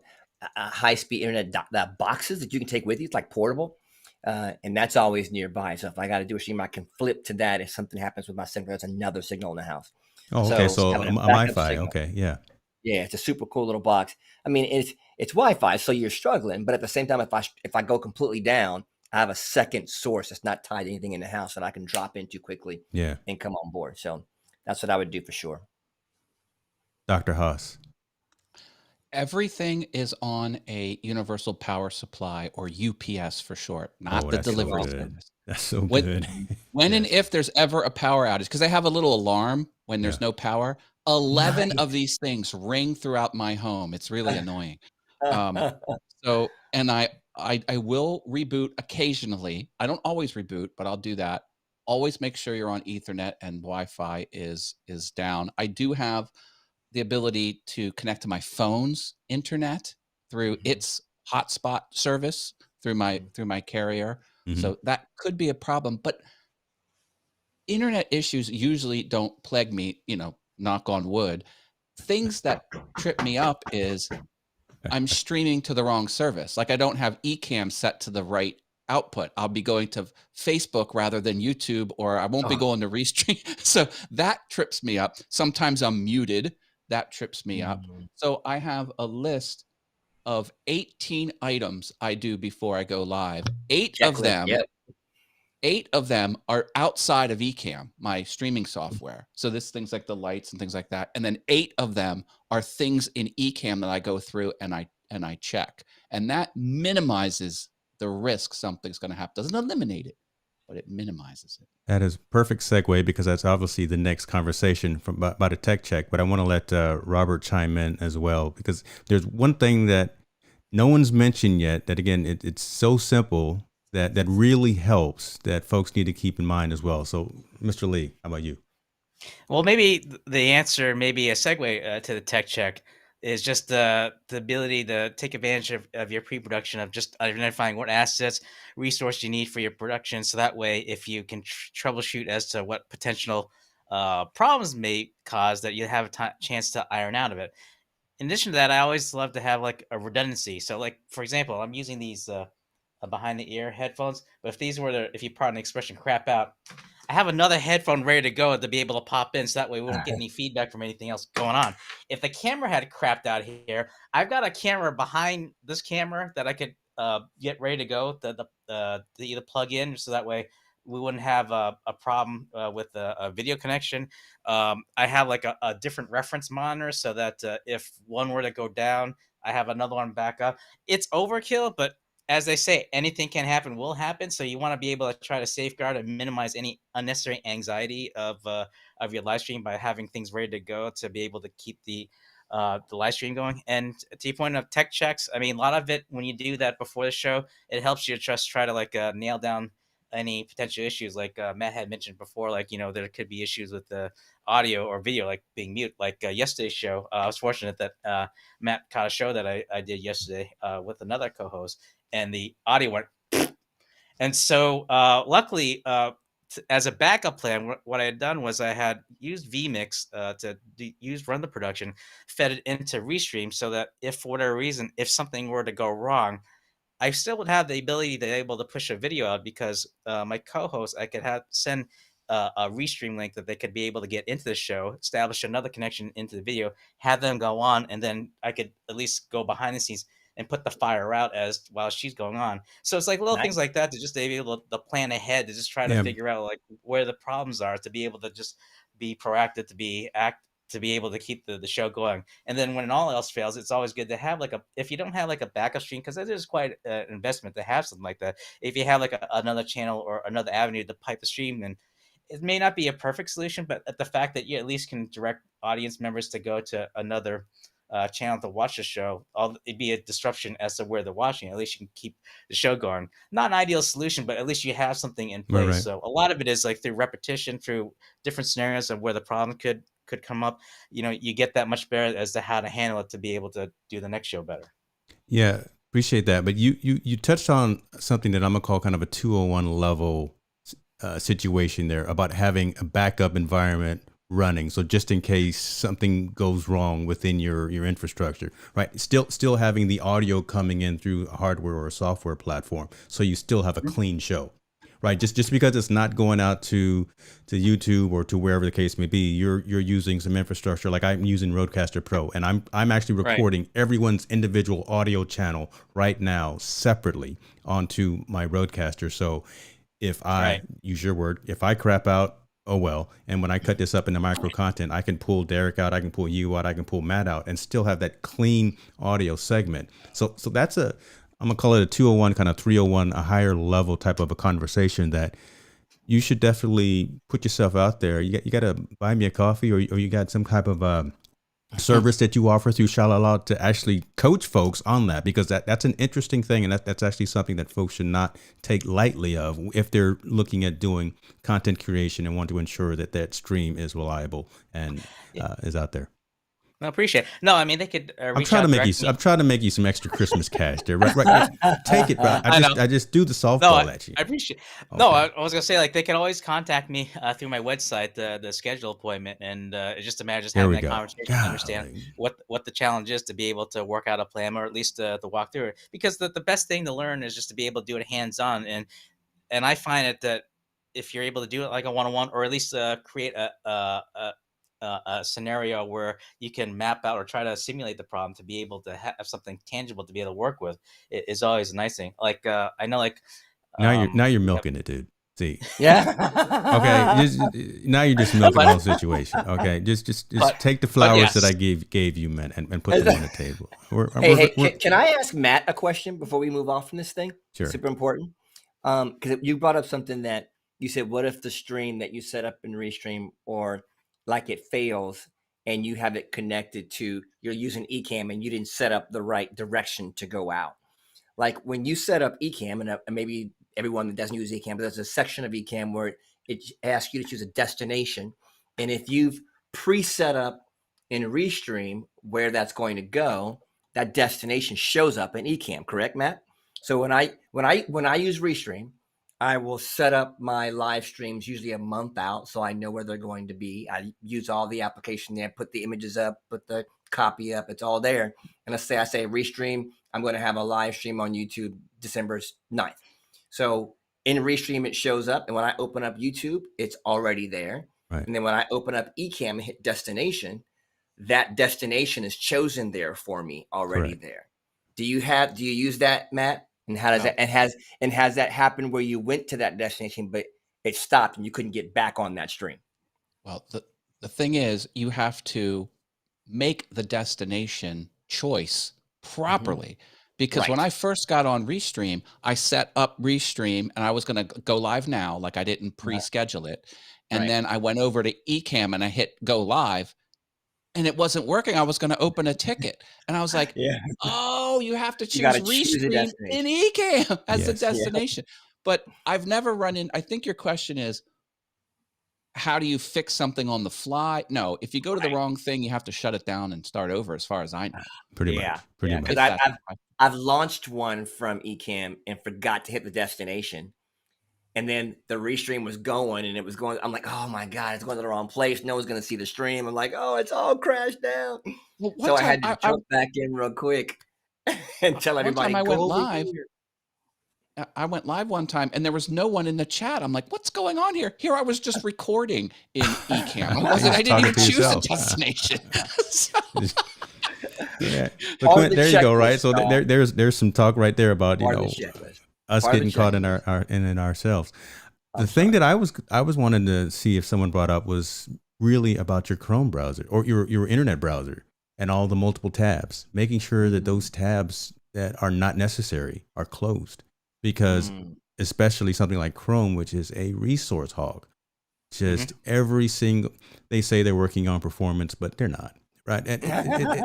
S2: High-speed internet boxes that you can take with you. It's like portable. And that's always nearby. So if I got to do a stream, I can flip to that. If something happens with my signal, there's another signal in the house.
S1: Oh, okay. So a Wi-Fi. Okay. Yeah.
S2: Yeah. It's a super cool little box. I mean, it's Wi-Fi, so you're struggling, but at the same time, if I go completely down, I have a second source that's not tied to anything in the house that I can drop into quickly.
S1: Yeah.
S2: And come on board. So That's what I would do for sure.
S1: Dr. Haas.
S3: Everything is on a universal power supply, or UPS for short, not
S1: Oh,
S3: the
S1: that's so
S3: delivery
S1: good.
S3: service.
S1: That's so
S3: When,
S1: good.
S3: when and
S1: Yes.
S3: if there's ever a power outage, because I have a little alarm when there's
S1: Yeah.
S3: no power, 11
S2: Nice.
S3: of these things ring throughout my home. It's really annoying. So, and I will reboot occasionally. I don't always reboot, but I'll do that. Always make sure you're on Ethernet and Wi-Fi is down. I do have the ability to connect to my phone's internet through its hotspot service through my carrier.
S1: Mhm.
S3: So that could be a problem, but internet issues usually don't plague me, knock on wood. Things that trip me up is I'm streaming to the wrong service. Like I don't have Ecamm set to the right output. I'll be going to Facebook rather than YouTube, or I won't be going to Restream. So that trips me up. Sometimes I'm muted. That trips me up. So I have a list of 18 items I do before I go live. Eight of them are outside of Ecamm, my streaming software. So this things like the lights and things like that. And then 8 of them are things in Ecamm that I go through and I check. And that minimizes the risk something's going to happen. Doesn't eliminate it, but it minimizes it.
S1: That is perfect segue, because that's obviously the next conversation from about a tech check. But I want to let Robert chime in as well, because there's one thing that no one's mentioned yet that, again, it's so simple that really helps, that folks need to keep in mind as well. So, Mr. Lee, how about you?
S4: Well, maybe the answer, maybe a segue to the tech check, is just the ability to take advantage of your pre-production, of just identifying what assets, resources you need for your production. So that way, if you can troubleshoot as to what potential problems may cause, that you have a chance to iron out of it. In addition to that, I always love to have like a redundancy. So like, for example, I'm using these behind the ear headphones, but if you pardon the expression, crap out, I have another headphone ready to go to be able to pop in, so that way we won't get any feedback from anything else going on. If the camera had crapped out here, I've got a camera behind this camera that I could get ready to go to either plug in, so that way we wouldn't have a problem with a video connection. I have like a different reference monitor, so that if one were to go down, I have another one back up. It's overkill, but as they say, anything can happen, will happen. So you want to be able to try to safeguard and minimize any unnecessary anxiety of your live stream by having things ready to go to be able to keep the live stream going. And to your point of tech checks, I mean, a lot of it, when you do that before the show, it helps you just try to like nail down any potential issues. Like Matt had mentioned before, like, there could be issues with the audio or video, like being mute. Like yesterday's show, I was fortunate that Matt caught a show that I did yesterday with another co-host, and the audio went. And so luckily, as a backup plan, what I had done was I had used vMix to run the production, fed it into Restream, so that if for whatever reason, if something were to go wrong, I still would have the ability to be able to push a video out, because my co-host, I could send a Restream link that they could be able to get into the show, establish another connection into the video, have them go on, and then I could at least go behind the scenes and put the fire out while she's going on. So it's like little things like that to just be able to plan ahead, to just try to figure out like where the problems are, to be able to just be proactive, to be able to keep the show going. And then when all else fails, it's always good to have if you don't have like a backup stream, because it is quite an investment to have something like that. If you have like another channel or another avenue to pipe the stream, then it may not be a perfect solution, but the fact that you at least can direct audience members to go to another channel to watch the show, it'd be a disruption as to where they're watching. At least you can keep the show going. Not an ideal solution, but at least you have something in place. Right. So a lot of it is like through repetition, through different scenarios of where the problem could come up. You get that much better as to how to handle it, to be able to do the next show better.
S1: Yeah, appreciate that. But you touched on something that I'm gonna call kind of a 201 level situation there, about having a backup environment running, so just in case something goes wrong within your infrastructure, right? Still having the audio coming in through a hardware or a software platform, so you still have a clean show, right? Just because it's not going out to YouTube or to wherever the case may be, you're using some infrastructure. Like I'm using Rodecaster Pro, and I'm actually recording everyone's individual audio channel right now separately onto my Rodecaster. So if I use your word, if I crap out, oh well. And when I cut this up into micro content, I can pull Derek out, I can pull you out, I can pull Matt out, and still have that clean audio segment. So that's I'm gonna call it a 201, kind of 301, a higher level type of a conversation that you should definitely put yourself out there. You got to buy me a coffee, or you got some type of service that you offer through Shalala to actually coach folks on that, because that's an interesting thing, and that's actually something that folks should not take lightly of if they're looking at doing content creation and want to ensure that that stream is reliable and is out there.
S4: I appreciate it. No, I mean, they could reach
S1: I'm trying
S4: out
S1: to make
S4: direct me.
S1: I'm trying to make you some extra Christmas cash there. Right. Take it, bro. I just do the softball at you.
S4: I appreciate.
S1: Okay.
S4: No, I was gonna say, like, they can always contact me through my website, the schedule appointment, and it's just a matter of just having that conversation, to understand what the challenge is, to be able to work out a plan, or at least to walk through it. Because the best thing to learn is just to be able to do it hands on, and I find it that if you're able to do it like a one-on-one, or at least create a scenario where you can map out or try to simulate the problem to be able to have something tangible to be able to work with, it is always a nice thing. Like I know, like
S1: now you're milking it, dude. See,
S2: Yeah.
S1: okay. Now you're just milking the whole situation. Okay, just take the flowers that I gave you, man, and put them on the table.
S2: Can I ask Matt a question before we move off from this thing?
S1: Sure.
S2: Super important. Because you brought up something that you said, what if the stream that you set up in Restream, or like it fails and you have it connected to, you're using Ecamm and you didn't set up the right direction to go out? Like when you set up Ecamm, and maybe everyone that doesn't use Ecamm, but there's a section of Ecamm where it asks you to choose a destination. And if you've pre-set up in Restream where that's going to go, that destination shows up in Ecamm, correct, Matt? So when I use Restream, I will set up my live streams usually a month out, so I know where they're going to be. I use all the application there, put the images up, put the copy up, it's all there. And I say Restream, I'm going to have a live stream on YouTube December 9th. So in Restream, it shows up, and when I open up YouTube, it's already there.
S1: Right.
S2: And then when I open up Ecamm and hit destination, that destination is chosen there for me already. Correct. There. Do you use that, Matt? And how does that, and has that happened where you went to that destination, but it stopped and you couldn't get back on that stream?
S3: Well, the thing is, you have to make the destination choice properly. Because when I first got on Restream, I set up Restream and I was going to go live now, like I didn't pre-schedule it. And then I went over to Ecamm and I hit go live, and it wasn't working. I was going to open a ticket, and I was like, oh, you have to choose Restream in Ecamm as the destination. But I've never run in. I think your question is, how do you fix something on the fly? No, if you go to the wrong thing, you have to shut it down and start over, as far as I know.
S1: Pretty much.
S2: Because I've launched one from Ecamm and forgot to hit the destination. And then the Restream was going, and it was going. I'm like, oh my God, it's going to the wrong place. No one's going to see the stream. I'm like, oh, it's all crashed down. Well, so I had to jump back in real quick and tell everybody.
S3: One time I went live. I went live one time, and there was no one in the chat. I'm like, what's going on here? Here I was just recording in Ecamm. I didn't even choose a destination.
S1: Yeah, look, there you go. Right, so there's some talk right there about us getting caught in ourselves. The thing that I was wanting to see if someone brought up was really about your Chrome browser or your internet browser and all the multiple tabs, making sure that those tabs that are not necessary are closed, because especially something like Chrome, which is a resource hog, just every single, they say they're working on performance, but they're not, right? And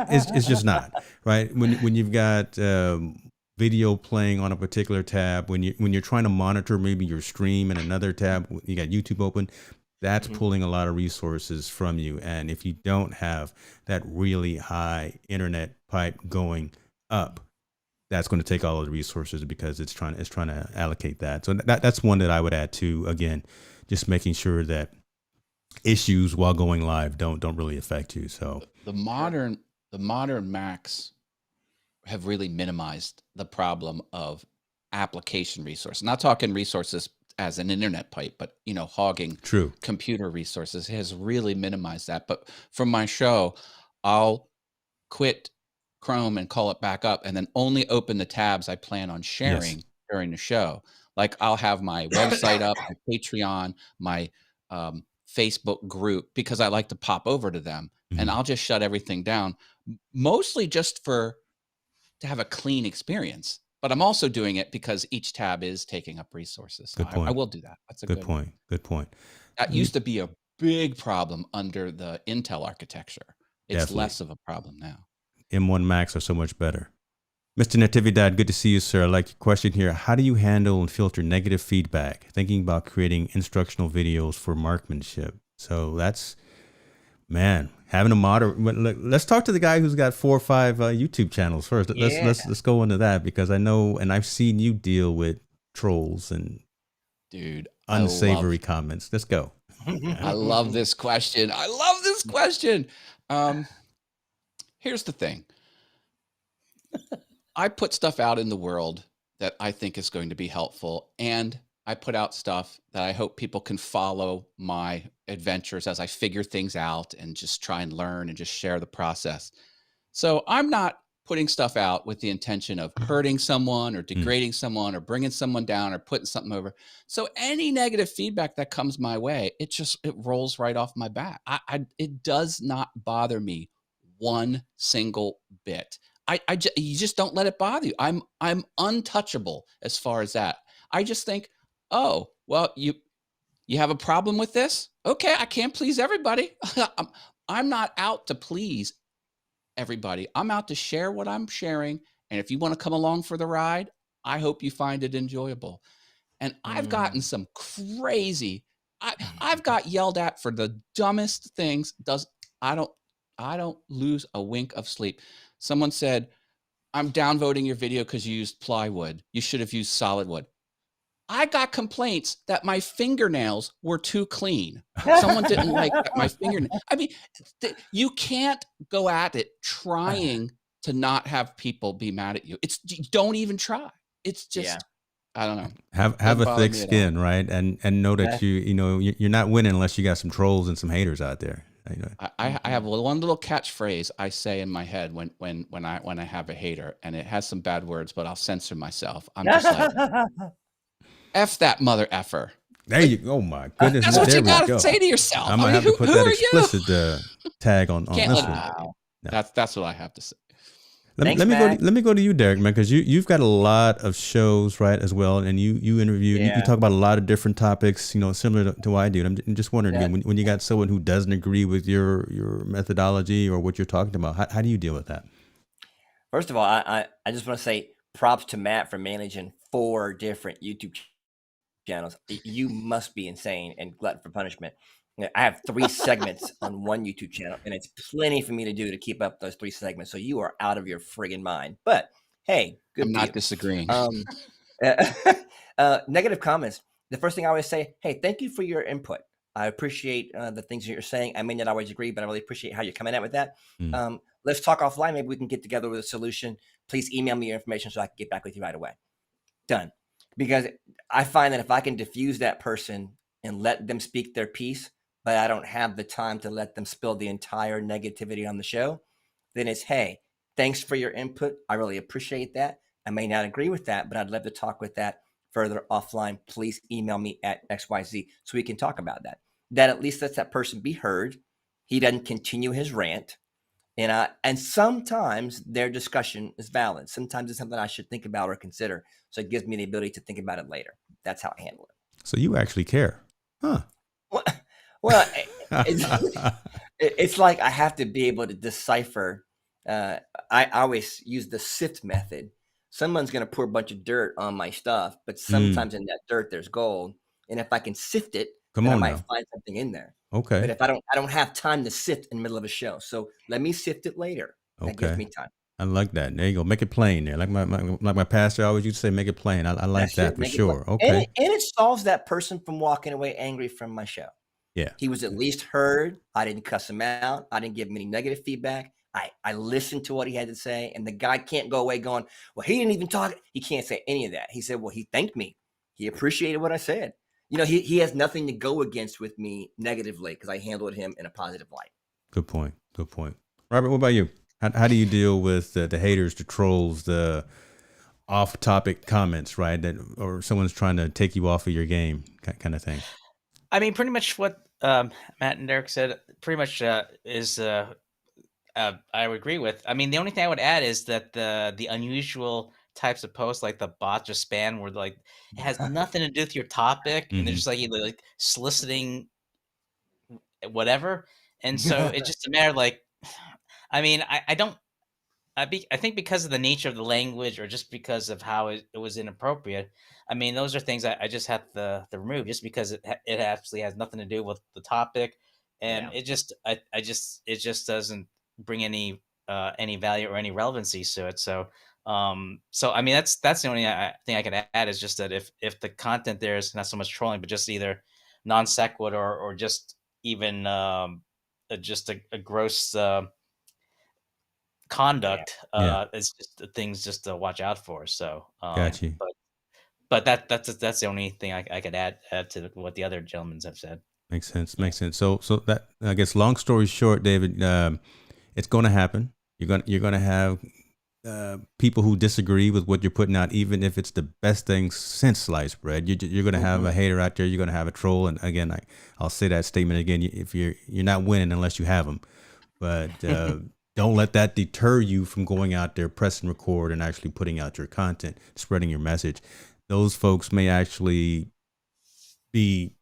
S1: it's just not, right? When you've got video playing on a particular tab, when you're trying to monitor maybe your stream in another tab, you got YouTube open, that's pulling a lot of resources from you. And if you don't have that really high internet pipe going up, that's going to take all of the resources, because it's trying to allocate that. So that's one that I would add to, again, just making sure that issues while going live don't really affect you. So
S3: the modern Macs have really minimized the problem of application resources. Not talking resources as an internet pipe, but hogging computer resources has really minimized that. But for my show, I'll quit Chrome and call it back up, and then only open the tabs I plan on sharing during the show. Like I'll have my website up, my Patreon, my Facebook group because I like to pop over to them, and
S1: Mhm.
S3: I'll just shut everything down, mostly just to have a clean experience. But I'm also doing it because each tab is taking up resources. So
S1: Good
S3: I
S1: point.
S3: will do that. That's a
S1: Good
S3: good
S1: point. Good point.
S3: That used to be a big problem under the Intel architecture. It's
S1: Definitely.
S3: less of a problem now.
S1: M1 Max are so much better. Mr. Natividad, good to see you, sir. I like your question here. How do you handle and filter negative feedback? Thinking about creating instructional videos for marksmanship. So that's, man, having a let's talk to the guy who's got 4 or 5 YouTube channels first. Let's go into that, because I know, and I've seen you deal with trolls and
S3: dude,
S1: unsavory comments. Let's go.
S3: I love this question. I love this question. Here's the thing. I put stuff out in the world that I think is going to be helpful, and I put out stuff that I hope people can follow my adventures as I figure things out and just try and learn and just share the process. So I'm not putting stuff out with the intention of hurting someone or degrading someone or bringing someone down or putting something over. So any negative feedback that comes my way, it rolls right off my back. It does not bother me one single bit. You just don't let it bother you. I'm untouchable as far as that. I just think, oh, well, you have a problem with this? Okay, I can't please everybody. I'm not out to please everybody. I'm out to share what I'm sharing. And if you want to come along for the ride, I hope you find it enjoyable. And I've gotten some crazy, I've got yelled at for the dumbest things. I don't lose a wink of sleep. Someone said, I'm downvoting your video because you used plywood. You should have used solid wood. I got complaints that my fingernails were too clean. Someone didn't like my fingernails. I mean, you can't go at it trying to not have people be mad at you. Don't even try. It's just, I don't know.
S1: Have a thick skin, right? And know that you're not winning unless you got some trolls and some haters out there.
S3: I have one little catchphrase I say in my head when I have a hater, and it has some bad words, but I'll censor myself. I'm just like, F that mother effer.
S1: There you go. Oh my goodness.
S3: That's what you gotta say to yourself.
S1: I'm gonna have to put that explicit tag on this one.
S3: No. That's what I have to say.
S1: Let me go to you, Derek, man, because you've got a lot of shows, right, as well, and you interview, you talk about a lot of different topics, similar to what I do. And I'm just wondering, when you got someone who doesn't agree with your methodology or what you're talking about, how do you deal with that?
S2: First of all, I just want to say props to Matt for managing 4 different YouTube channels. You must be insane and glutton for punishment. I have 3 segments on one YouTube channel, and it's plenty for me to do to keep up those 3 segments. So you are out of your friggin' mind. But hey, good.
S3: I'm not disagreeing.
S2: Negative comments. The first thing I always say, hey, thank you for your input. I appreciate the things that you're saying. I may not always agree, but I really appreciate how you're coming at with that. Let's talk offline. Maybe we can get together with a solution. Please email me your information so I can get back with you right away. Done. Because I find that if I can diffuse that person and let them speak their piece, but I don't have the time to let them spill the entire negativity on the show, then it's, hey, thanks for your input. I really appreciate that. I may not agree with that, but I'd love to talk with that further offline. Please email me at XYZ so we can talk about that. That at least lets that person be heard. He doesn't continue his rant. And sometimes their discussion is valid. Sometimes it's something I should think about or consider. So it gives me the ability to think about it later. That's how I handle it.
S1: So you actually care, huh?
S2: Well, it's like I have to be able to decipher. I always use the sift method. Someone's going to pour a bunch of dirt on my stuff, but sometimes in that dirt there's gold. And if I can sift it, I might find something in there.
S1: Okay.
S2: But if I don't have time to sift in the middle of a show. So let me sift it later. That gives me time.
S1: I like that. There you go. Make it plain there. Like my pastor always used to say, make it plain. I like that for sure. Okay.
S2: And it solves that person from walking away angry from my show.
S1: Yeah.
S2: He was at least heard. I didn't cuss him out. I didn't give him any negative feedback. I listened to what he had to say. And the guy can't go away going, well, he didn't even talk. He can't say any of that. He said, well, he thanked me. He appreciated what I said. He has nothing to go against with me negatively because I handled him in a positive light.
S1: Good point. Good point. Robert, what about you? How do you deal with the haters, the trolls, the off-topic comments, right? Or someone's trying to take you off of your game, kind of thing?
S4: I mean, pretty much what Matt and Derek said pretty much is I would agree with. I mean, the only thing I would add is that the unusual types of posts like the bots or spam where like it has nothing to do with your topic and they're
S1: Hmm.
S4: just like either like soliciting whatever. And so it's just a matter of like, I mean, I don't I think because of the nature of the language or just because of how it was inappropriate. I mean, those are things I just have to remove just because it absolutely has nothing to do with the topic, and
S2: Yeah.
S4: it just it just doesn't bring any value or any relevancy to it. So so I mean that's the only thing I could add is just that if the content there is not so much trolling but just either non sequitur or just even just a gross
S2: Yeah.
S4: conduct
S1: Yeah,
S4: is just the things just to watch out for. So,
S2: Yeah.
S1: got you.
S4: but that's the only thing I could add to what the other gentlemen have said.
S1: Makes sense.
S2: Yeah.
S1: Makes sense. So that, I guess, long story short, David, it's going to happen. You're going to have people who disagree with what you're putting out, even if it's the best thing since sliced bread. You're going to have a hater out there. You're going to have a troll. And again, I'll say that statement again. If you're not winning unless you have them, but don't let that deter you from going out there, pressing record, and actually putting out your content, spreading your message. Those folks may actually be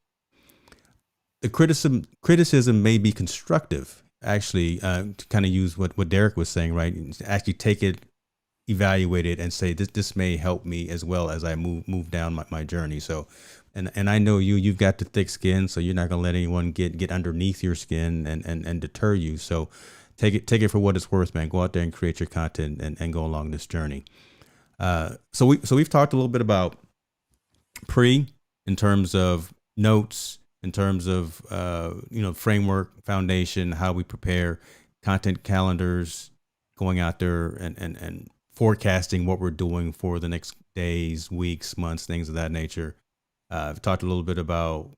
S1: the criticism may be constructive. Actually, to kind of use what Derek was saying, right? Actually take it, evaluate it, and say this may help me as well as I move down my journey. So, and I know you've got the thick skin, so you're not gonna let anyone get underneath your skin and deter you. So take it for what it's worth, man. Go out there and create your content and go along this journey. So we've talked a little bit about in terms of notes, in terms of framework, foundation, how we prepare content calendars, going out there and forecasting what we're doing for the next days, weeks, months, things of that nature. I've talked a little bit about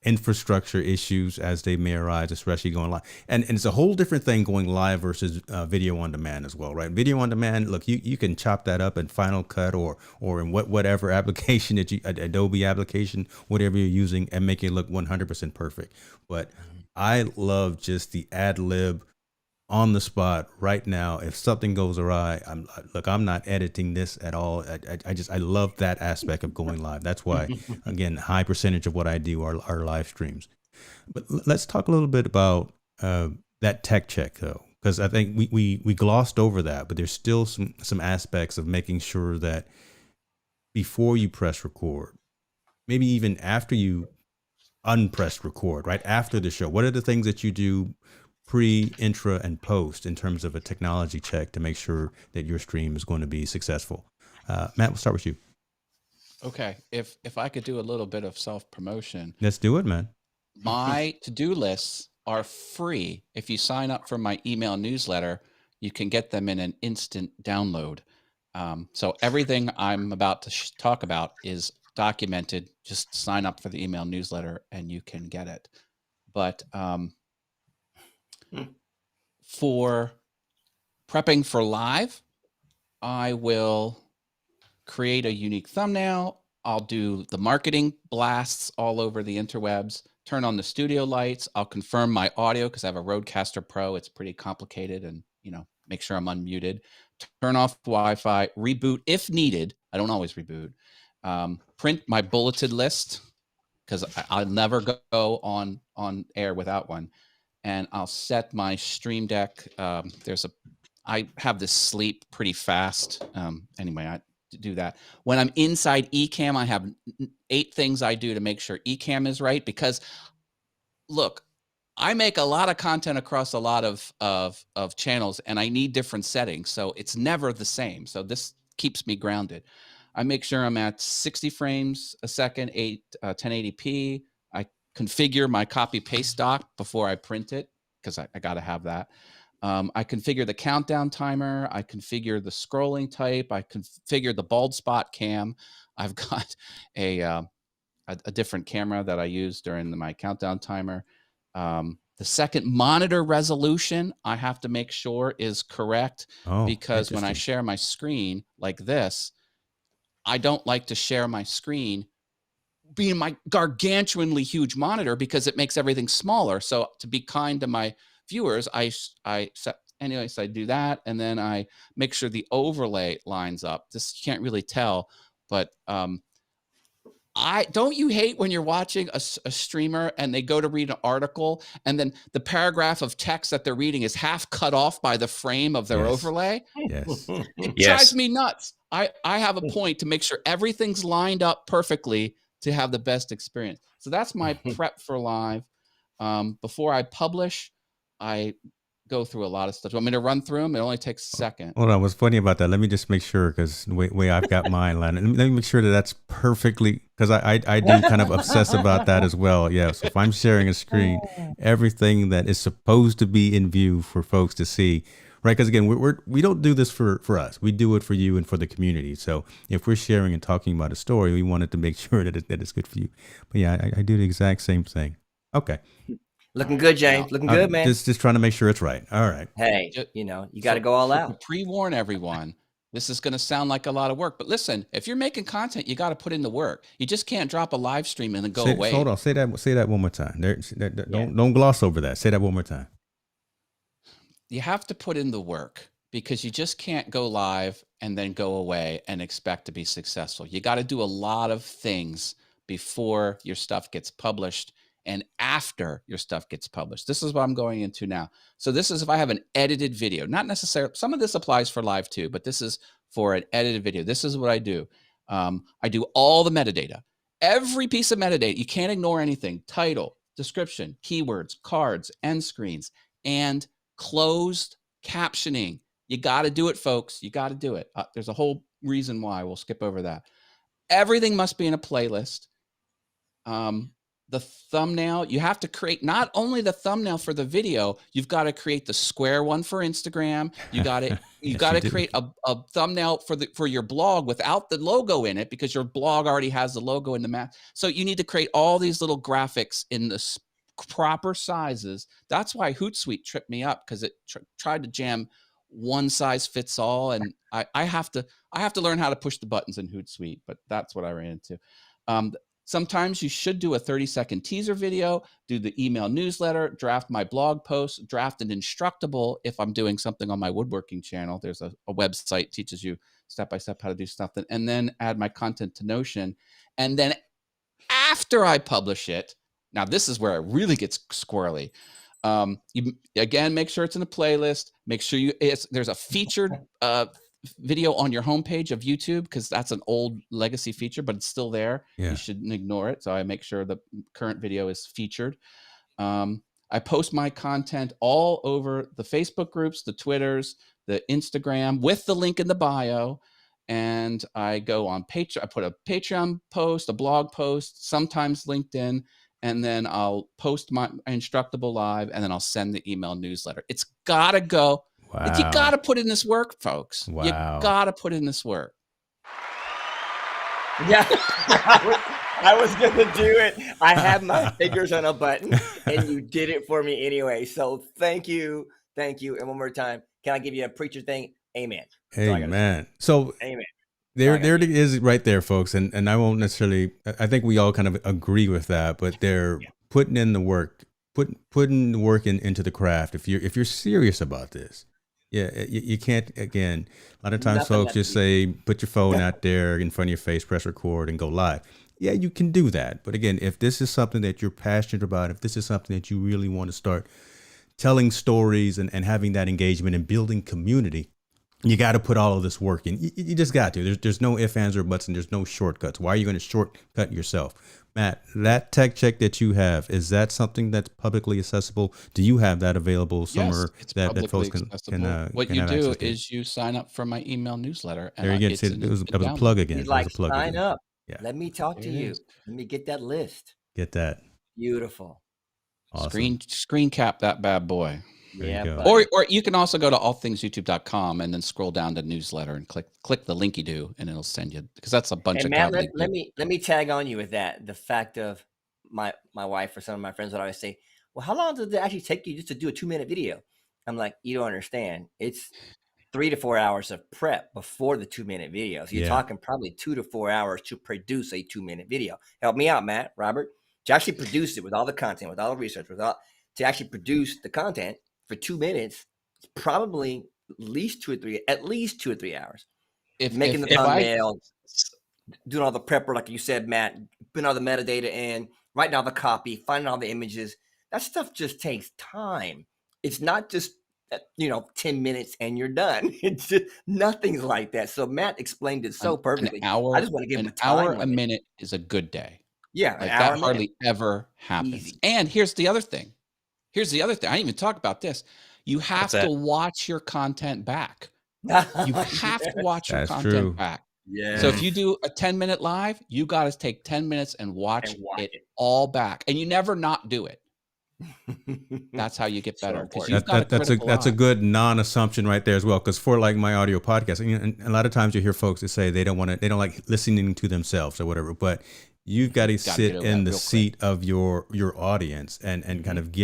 S1: infrastructure issues as they may arise, especially going live. And it's a whole different thing going live versus video on demand as well, right? Video on demand, look, you can chop that up in Final Cut or in whatever application that Adobe application, whatever you're using, and make it look 100% perfect. But I love just the ad lib on the spot right now. If something goes awry, I'm not editing this at all. I love that aspect of going live. That's why, again, high percentage of what I do are live streams. But let's talk a little bit about that tech check though, because I think we glossed over that, but there's still some aspects of making sure that before you press record, maybe even after you unpressed record, right after the show, what are the things that you do pre, intra, and post in terms of a technology check to make sure that your stream is going to be successful? Matt, we'll start with you.
S3: Okay. If I could do a little bit of self-promotion.
S1: Let's do it, man.
S3: My to-do lists are free. If you sign up for my email newsletter, you can get them in an instant download. So everything I'm about to talk about is documented. Just sign up for the email newsletter and you can get it. But for prepping for live, I will create a unique thumbnail. I'll do the marketing blasts all over the interwebs, turn on the studio lights. I'll confirm my audio because I have a Rodecaster Pro. It's pretty complicated, and make sure I'm unmuted. Turn off Wi-Fi, reboot if needed. I don't always reboot. Print my bulleted list because I'll never go on air without one. And I'll set my Stream Deck. I have this sleep pretty fast. Anyway, I do that. When I'm inside Ecamm, I have 8 things I do to make sure Ecamm is right. Because look, I make a lot of content across a lot of channels, and I need different settings. So it's never the same. So this keeps me grounded. I make sure I'm at 60 frames a second, 1080p. I configure my copy paste doc before I print it because I got to have that. I configure the countdown timer. I configure the scrolling type. I configure the bald spot cam. I've got a different camera that I use during my countdown timer. The second monitor resolution I have to make sure is correct because when I share my screen like this, I don't like to share my screen being my gargantuanly huge monitor because it makes everything smaller. So to be kind to my viewers, I set, anyways, I do that. And then I make sure the overlay lines up. This you can't really tell, but don't you hate when you're watching a streamer and they go to read an article and then the paragraph of text that they're reading is half cut off by the frame of their overlay?
S1: Yes.
S3: It drives me nuts. I have a point to make sure everything's lined up perfectly to have the best experience. So that's my prep for live. Before I publish, I go through a lot of stuff. You want me to run through them? It only takes a second.
S1: Hold on. What's funny about that? Let me just make sure, because the way I've got mine landed. Let me make sure that that's perfectly, because I do kind of obsess about that as well. Yeah. So if I'm sharing a screen, everything that is supposed to be in view for folks to see, right? Because again, we don't do this for us. We do it for you and for the community. So if we're sharing and talking about a story, we wanted to make sure that it's good for you. But yeah, I do the exact same thing. Okay.
S2: Looking good, James. Looking good, man.
S1: Just trying to make sure it's right. All right.
S2: Hey, you got to go all out.
S3: Pre-warn everyone. This is going to sound like a lot of work, but listen, if you're making content, you got to put in the work. You just can't drop a live stream and then go away.
S1: Hold on. Say that one more time. Don't gloss over that. Say that one more time.
S3: You have to put in the work because you just can't go live and then go away and expect to be successful. You got to do a lot of things before your stuff gets published and after your stuff gets published. This is what I'm going into now. So this is if I have an edited video, not necessarily, some of this applies for live too, but this is for an edited video. This is what I do. I do all the metadata, every piece of metadata. You can't ignore anything: title, description, keywords, cards, end screens, and closed captioning. You got to do it, folks. You got to do it. There's a whole reason why. We'll skip over that. Everything must be in a playlist. The thumbnail, you have to create not only the thumbnail for the video, you've got to create the square one for Instagram. You got to create a thumbnail for your blog without the logo in it, because your blog already has the logo in the map. So you need to create all these little graphics in the proper sizes. That's why Hootsuite tripped me up, because it tried to jam one size fits all, and I have to learn how to push the buttons in Hootsuite, but that's what I ran into. Sometimes you should do a 30-second teaser video, do the email newsletter, draft my blog post, draft an instructable. If I'm doing something on my woodworking channel, there's a website teaches you step-by-step how to do something, and then add my content to Notion. And then after I publish it, now this is where it really gets squirrely. You again, make sure it's in a playlist. Make sure there's a featured video on your homepage of YouTube, because that's an old legacy feature, but it's still there. Yeah. You shouldn't ignore it. So I make sure the current video is featured. I post my content all over the Facebook groups, the Twitters, the Instagram, with the link in the bio. And I go on Patreon. I put a Patreon post, a blog post, sometimes LinkedIn, and then I'll post my Instructable live, and then I'll send the email newsletter. It's got to go.
S1: Wow.
S3: You got to put in this work, folks.
S1: Wow.
S3: You got to put in this work.
S2: Yeah, I was going to do it. I had my fingers on a button, and you did it for me anyway. So thank you. Thank you. And one more time, can I give you a preacher thing? Amen.
S1: Amen. So
S2: amen.
S1: There it is right there, folks. And I won't necessarily, I think we all kind of agree with that, but they're putting in the work, putting the work into the craft. If you're serious about this. Yeah, you can't, again, a lot of times folks just say, put your phone out there in front of your face, press record, and go live. Yeah, you can do that. But again, if this is something that you're passionate about, if this is something that you really want to start telling stories and having that engagement and building community, you got to put all of this work in. You just got to. There's no ifs, ands, or buts, and there's no shortcuts. Why are you going to shortcut yourself? Matt, that tech check that you have, is that something that's publicly accessible? Do you have that available somewhere?
S3: Yes, it's
S1: that folks can
S3: what you do is you sign up for my email newsletter. And
S1: there you go. That was a plug again.
S2: He's like, sign up.
S1: Yeah.
S2: Let me talk to you. Let me get that list.
S1: Get that.
S2: Beautiful.
S1: Awesome.
S3: Screen cap that bad boy.
S2: Yeah.
S3: Or you can also go to allthingsyoutube.com and then scroll down to newsletter and click the linky do, and it'll send you, because that's a bunch of
S2: Matt, let me tag on you with that. The fact of my wife or some of my friends would always say, well, how long does it actually take you just to do a 2-minute video? I'm like, you don't understand. It's 3 to 4 hours of prep before the 2-minute video. So you're
S1: Yeah.
S2: talking probably 2 to 4 hours to produce a 2-minute video. Help me out, Matt, Robert, to actually produce it with all the content, with all the research, to actually produce the content for 2 minutes. It's probably at least 2 or 3 hours. Making the
S3: if I
S2: thumbnail, doing all the prep work, like you said, Matt, putting all the metadata in, writing all the copy, finding all the images. That stuff just takes time. It's not just 10 minutes and you're done. It's just nothing's like that. So Matt explained it so
S3: an
S2: perfectly. I
S3: hour,
S2: just want to give him
S3: an
S2: a time
S3: hour a
S2: limit.
S3: minute is a good day.
S2: Yeah, an
S3: Like
S2: hour
S3: that
S2: a minute.
S3: hardly ever happens.
S2: Easy.
S3: And here's the other thing. I didn't even talk about this. You have to watch your content back. You have to watch your
S1: That's
S3: content
S1: true.
S3: back.
S2: Yeah.
S3: So if you do a 10-minute live, you got to take 10 minutes and watch it all back. And you never not do it. That's how you get better. Because you've got
S1: that's a good non-assumption right there as well. Because for like my audio podcast, and a lot of times you hear folks that say they don't like listening to themselves or whatever. But you've got to sit in the seat of your audience and kind of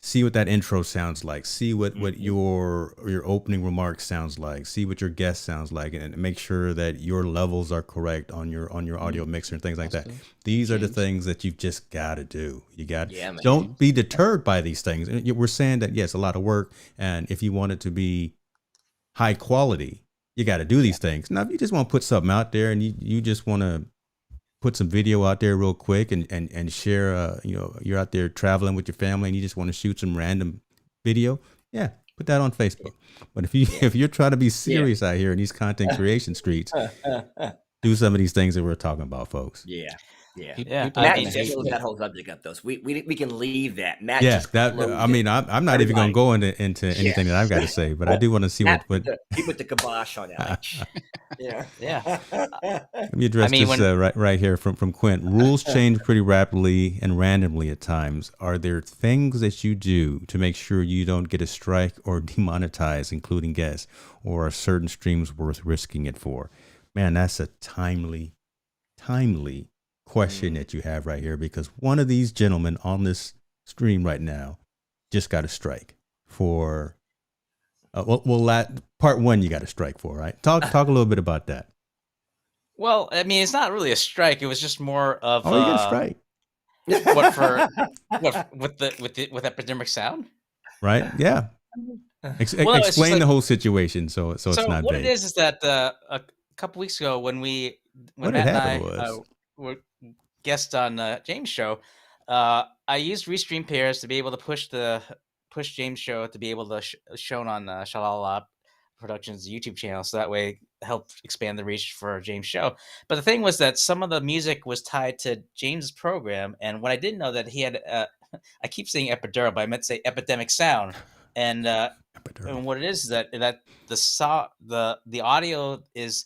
S1: see what that intro sounds like, see what your opening remarks sounds like, see what your guest sounds like, and make sure that your levels are correct on your audio mixer and things like that. These are the things that you've just got to do. You got don't be deterred by these things. We're saying that yes, a lot of work, and if you want it to be high quality, you got to do these things. Now, if you just want to put something out there and you just want to put some video out there real quick and share, you're out there traveling with your family and you just want to shoot some random video, put that on Facebook. But if you're trying to be serious out here in these content creation streets, do some of these things that we're talking about, folks.
S2: Yeah.
S4: Matt
S2: just closed that whole subject up, though. So we can leave that. Matt
S1: I'm not even going to go into anything that I've got to say, but I do want to see what
S2: he put the kibosh on that.
S1: Let me address this right here from Quint. Rules change pretty rapidly and randomly at times. Are there things that you do to make sure you don't get a strike or demonetized, including guests, or are certain streams worth risking it for? Man, that's a timely question that you have right here, because one of these gentlemen on this stream right now just got a strike for part one. You got a strike for, right? Talk a little bit about that.
S4: Well, I mean, it's not really a strike. It was just more of
S1: you got a strike.
S4: with epidemic sound,
S1: right? Yeah. Explain
S4: like,
S1: the whole situation so it's not
S4: what
S1: vague.
S4: It is that a couple weeks ago when Matt and I were guests on James' show, I used Restream pairs to be able to push James' show to be able to shown on Shalala Productions YouTube channel, so that way help expand the reach for James' show. But the thing was that some of the music was tied to James' program, and what I didn't know that he had I keep saying epidural, but I meant to say epidemic sound. And what it is that the audio is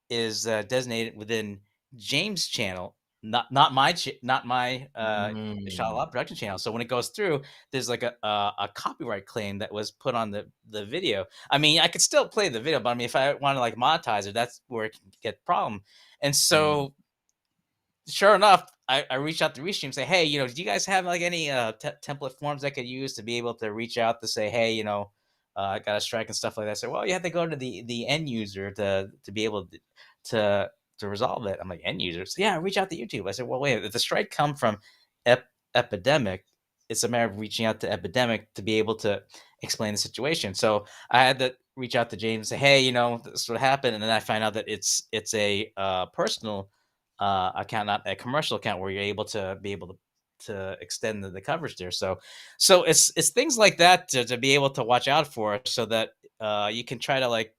S4: designated within James' channel, not my Shalala production channel. So when it goes through, there's like a copyright claim that was put on the video. I mean, I could still play the video, but I mean, if I want to like monetize it, that's where it can get a problem. And so sure enough, I reached out to Restream and say, hey, do you guys have like any template forms I could use to be able to reach out to say, hey, I got a strike and stuff like that. So, well, you have to go to the end user to be able to resolve it. I'm like, end users? Yeah, reach out to YouTube. I said, well, wait, if the strike come from Epidemic, it's a matter of reaching out to Epidemic to be able to explain the situation. So I had to reach out to James and say, hey, this is what happened. And then I find out that it's a personal account, not a commercial account, where you're able to extend the coverage there. So it's things like that to be able to watch out for, so that you can try to like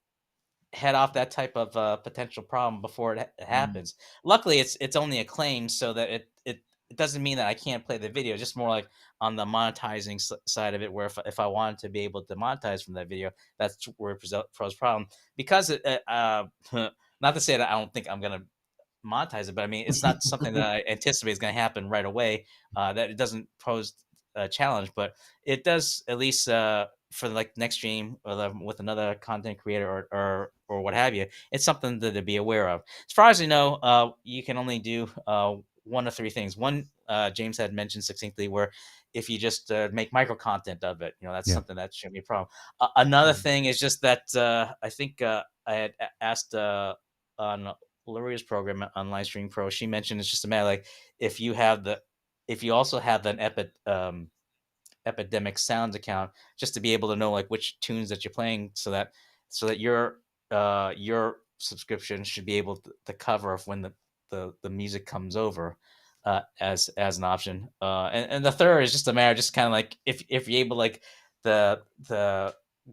S4: head off that type of potential problem before it happens. Luckily, it's only a claim, so that it doesn't mean that I can't play the video. Just more like on the monetizing side of it, where if I wanted to be able to monetize from that video, that's where it poses problem. Because not to say that I don't think I'm gonna monetize it, but I mean, it's not something that I anticipate is going to happen right away. That it doesn't pose a challenge, but it does, at least for like next stream with another content creator or what have you. It's something to be aware of. As far as I know, you can only do one of three things. One, James had mentioned succinctly, where if you just make micro content of it, that's
S1: Yeah.
S4: something that shouldn't be a problem. Another thing is just that I think I had asked on Luria's program on Livestream Pro. She mentioned it's just a matter like if you also have an Epidemic Sounds account, just to be able to know like which tunes that you're playing, so that your subscription should be able to cover when the music comes over as an option. And the third is just a matter, just kind of like if you're able like the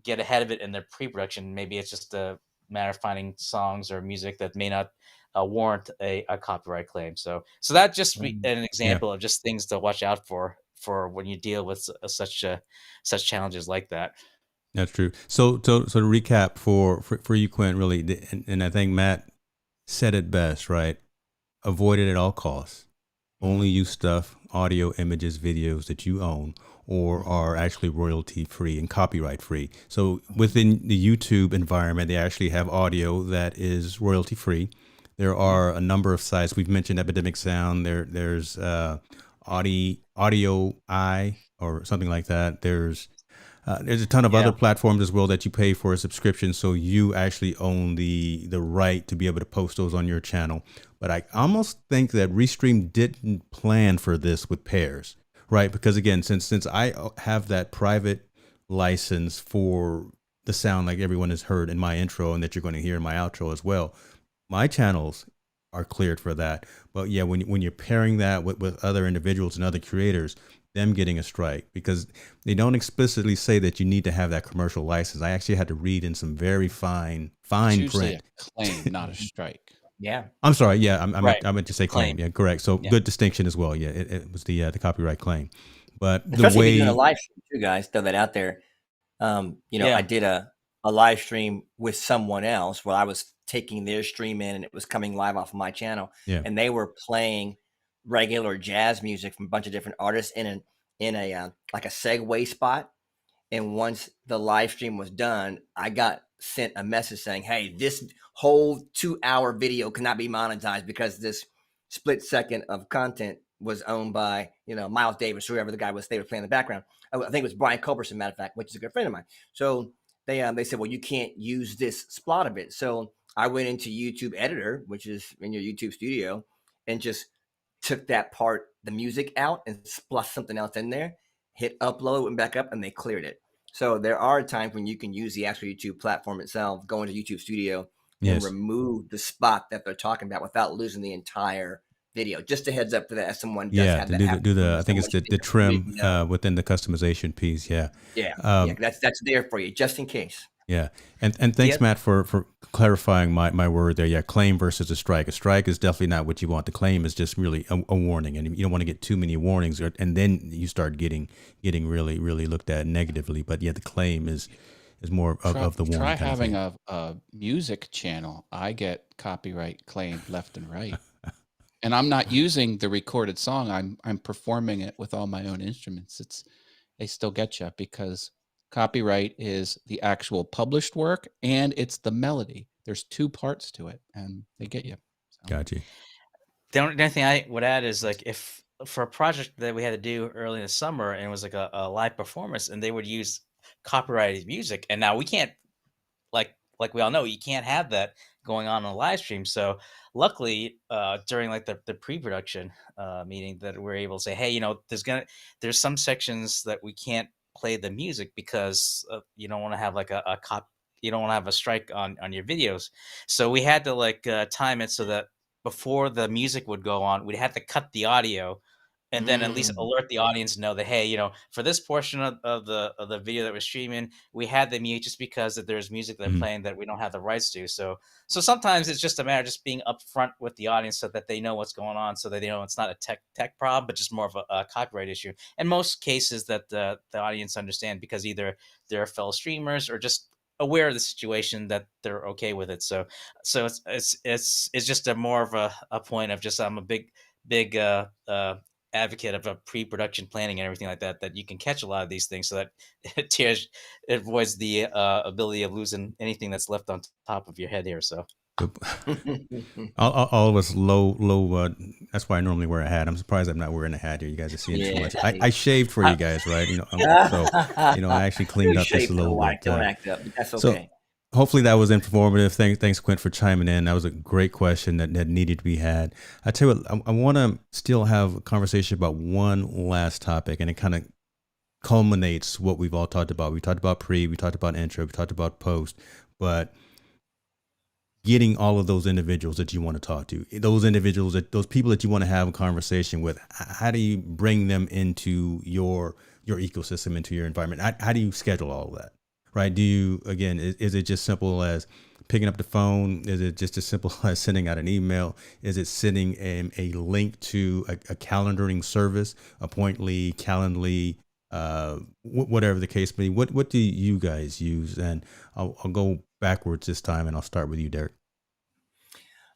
S4: get ahead of it in their pre-production, maybe it's just a matter of finding songs or music that may not warrant a copyright claim. So that just be an example of just things to watch out for when you deal with such challenges like that.
S1: That's true. So to recap for you, Quinn, really, and I think Matt said it best, right? Avoid it at all costs. Only use stuff, audio, images, videos that you own or are actually royalty free and copyright free. So within the YouTube environment, they actually have audio that is royalty free. There are a number of sites. We've mentioned Epidemic Sound. There's Audio Eye or something like that. There's a ton of other platforms as well that you pay for a subscription, so you actually own the right to be able to post those on your channel. But I almost think that Restream didn't plan for this with pairs, right? Because again, since I have that private license for the sound like everyone has heard in my intro and that you're going to hear in my outro as well, my channels are cleared for that. But yeah, when you're pairing that with other individuals and other creators, them getting a strike, because they don't explicitly say that you need to have that commercial license. I actually had to read in some very fine
S3: usually
S1: print.
S3: A claim, not a strike.
S2: Yeah.
S1: I'm sorry. Yeah, I
S4: Right.
S1: meant to say claim. Yeah, correct. So good distinction as well. Yeah, it was the copyright claim. But
S2: Especially
S1: the way
S2: if you're doing a live stream too, guys, throw that out there. I did a live stream with someone else where I was taking their stream in and it was coming live off of my channel.
S1: Yeah.
S2: And they were playing regular jazz music from a bunch of different artists in a like a segue spot. And once the live stream was done, I got sent a message saying, hey, this whole 2-hour video cannot be monetized because this split second of content was owned by, Miles Davis, whoever the guy was they were playing in the background. I think it was Brian Culberson, matter of fact, which is a good friend of mine. So they said, well, you can't use this spot of it. So I went into YouTube Editor, which is in your YouTube studio, and just took that part, the music out, and splashed something else in there, hit upload, went back up, and they cleared it. So there are times when you can use the actual YouTube platform itself, go into YouTube Studio and remove the spot that they're talking about without losing the entire video. Just a heads up for that, as someone does have that happen.
S1: Do the I think it's the trim within the customization piece. Yeah.
S2: That's there for you, just in case.
S1: Yeah. And thanks, Matt, for clarifying my word there. Yeah. Claim versus a strike. A strike is definitely not what you want. The claim is just really a warning, and you don't want to get too many warnings, and then you start getting really, really looked at negatively. But yeah, the claim is more of the warning.
S3: Try having a music channel. I get copyright claimed left and right. And I'm not using the recorded song. I'm performing it with all my own instruments. They still get you because copyright is the actual published work and it's the melody. There's two parts to it, and they get you. So.
S1: Got you.
S4: The only thing I would add is like if for a project that we had to do early in the summer and it was like a live performance, and they would use copyrighted music, and now we can't like we all know you can't have that going on a live stream. So luckily during like the pre-production meeting that we're able to say, hey, there's some sections that we can't play the music because you don't want to have like you don't want to have a strike on your videos. So we had to time it so that before the music would go on, we'd have to cut the audio and then at least alert the audience to know that, hey, for this portion of the video that we're streaming, we had the mute just because that there's music they're playing that we don't have the rights to. So sometimes it's just a matter of just being upfront with the audience so that they know what's going on, so that they know it's not a tech problem, but just more of a copyright issue. In most cases that the audience understand, because either they're fellow streamers or just aware of the situation that they're okay with it. So it's just a more of a point of just I'm a big advocate of a pre-production planning and everything like that you can catch a lot of these things so that it avoids the ability of losing anything that's left on top of your head here. So
S1: all of us low That's why I normally wear a hat. I'm surprised I'm not wearing a hat here. You guys are seeing too
S2: Yeah,
S1: much. I shaved for you guys, right? So I actually cleaned up just a little bit.
S2: Don't act up, but that's
S1: So
S2: okay.
S1: hopefully that was informative. Thanks, Quint, for chiming in. That was a great question that needed to be had. I tell you what, I want to still have a conversation about one last topic, and it kind of culminates what we've all talked about. We talked about pre, we talked about intro, we talked about post, but getting all of those individuals that you want to talk to, those people that you want to have a conversation with, how do you bring them into your ecosystem, into your environment? How do you schedule all of that? Right? Do you, again, is it just simple as picking up the phone? Is it just as simple as sending out an email? Is it sending a link to a calendaring service, Appointly, Calendly, whatever the case may be? What do you guys use? And I'll go backwards this time, and I'll start with you, Derek.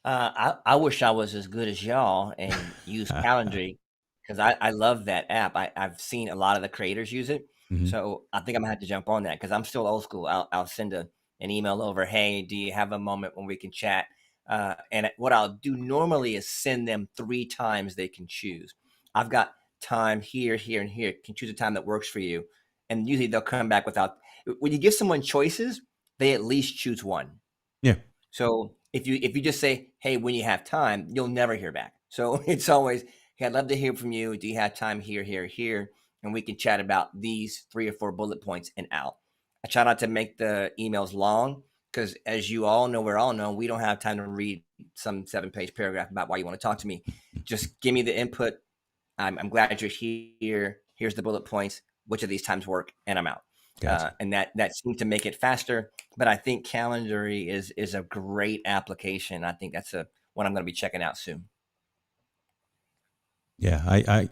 S2: I wish I was as good as y'all and use Calendly, because I love that app. I've seen a lot of the creators use it.
S1: Mhm.
S2: So I think I'm gonna have to jump on that, because I'm still old school. I'll send an email over, hey, do you have a moment when we can chat? And what I'll do normally is send them 3 times they can choose. I've got time here, here, and here. Can choose a time that works for you. And usually they'll come back without. When you give someone choices, they at least choose one.
S1: Yeah.
S2: So if you just say, hey, when you have time, you'll never hear back. So it's always, hey, I'd love to hear from you. Do you have time here, here, here? And we can chat about these 3 or 4 bullet points and out. I try not to make the emails long, because as you all know, we don't have time to read some 7-page paragraph about why you want to talk to me. Just give me the input. I'm glad you're here. Here's the bullet points. Which of these times work? And I'm out.
S1: Gotcha.
S2: And that seems to make it faster. But I think Calendly is a great application. I think that's one I'm going to be checking out soon.
S1: Yeah,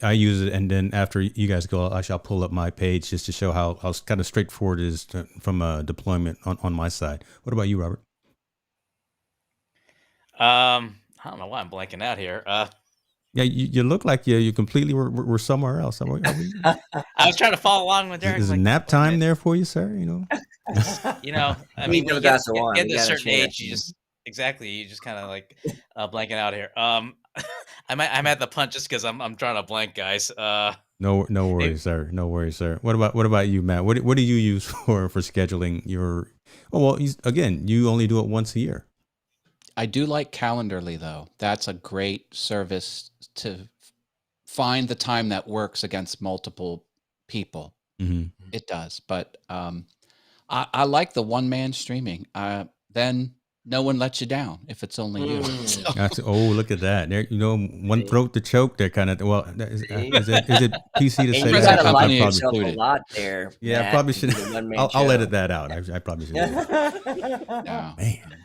S1: I use it, and then after you guys go, I shall pull up my page just to show how kind of straightforward it is from a deployment on my side. What about you, Robert?
S4: I don't know why I'm blanking out here.
S1: Yeah, you look like you completely were somewhere else. Are we?
S4: I was trying to follow along with Derek.
S1: Is
S4: like,
S1: nap time there for you, sir?
S4: I mean, when you get to a certain age, you just kind of like blanking out here. I'm at the punch just because I'm drawing a blank, guys.
S1: No worries, sir. No worries, sir. What about you, Matt? What do you use for scheduling your? Well, again, you only do it once a year.
S3: I do like Calendarly, though. That's a great service to find the time that works against multiple people.
S1: Mm-hmm.
S3: It does. But I like the one-man streaming. Then no one lets you down if it's only you. So.
S1: Look at that. There, one throat to choke. They're kind of, well, is it PC to say
S2: you
S1: that?
S2: gotta line
S1: probably,
S2: yourself a lot there.
S1: Yeah,
S2: Matt,
S1: I probably should. I'll edit that out. I probably should.
S3: Yeah.
S1: Man.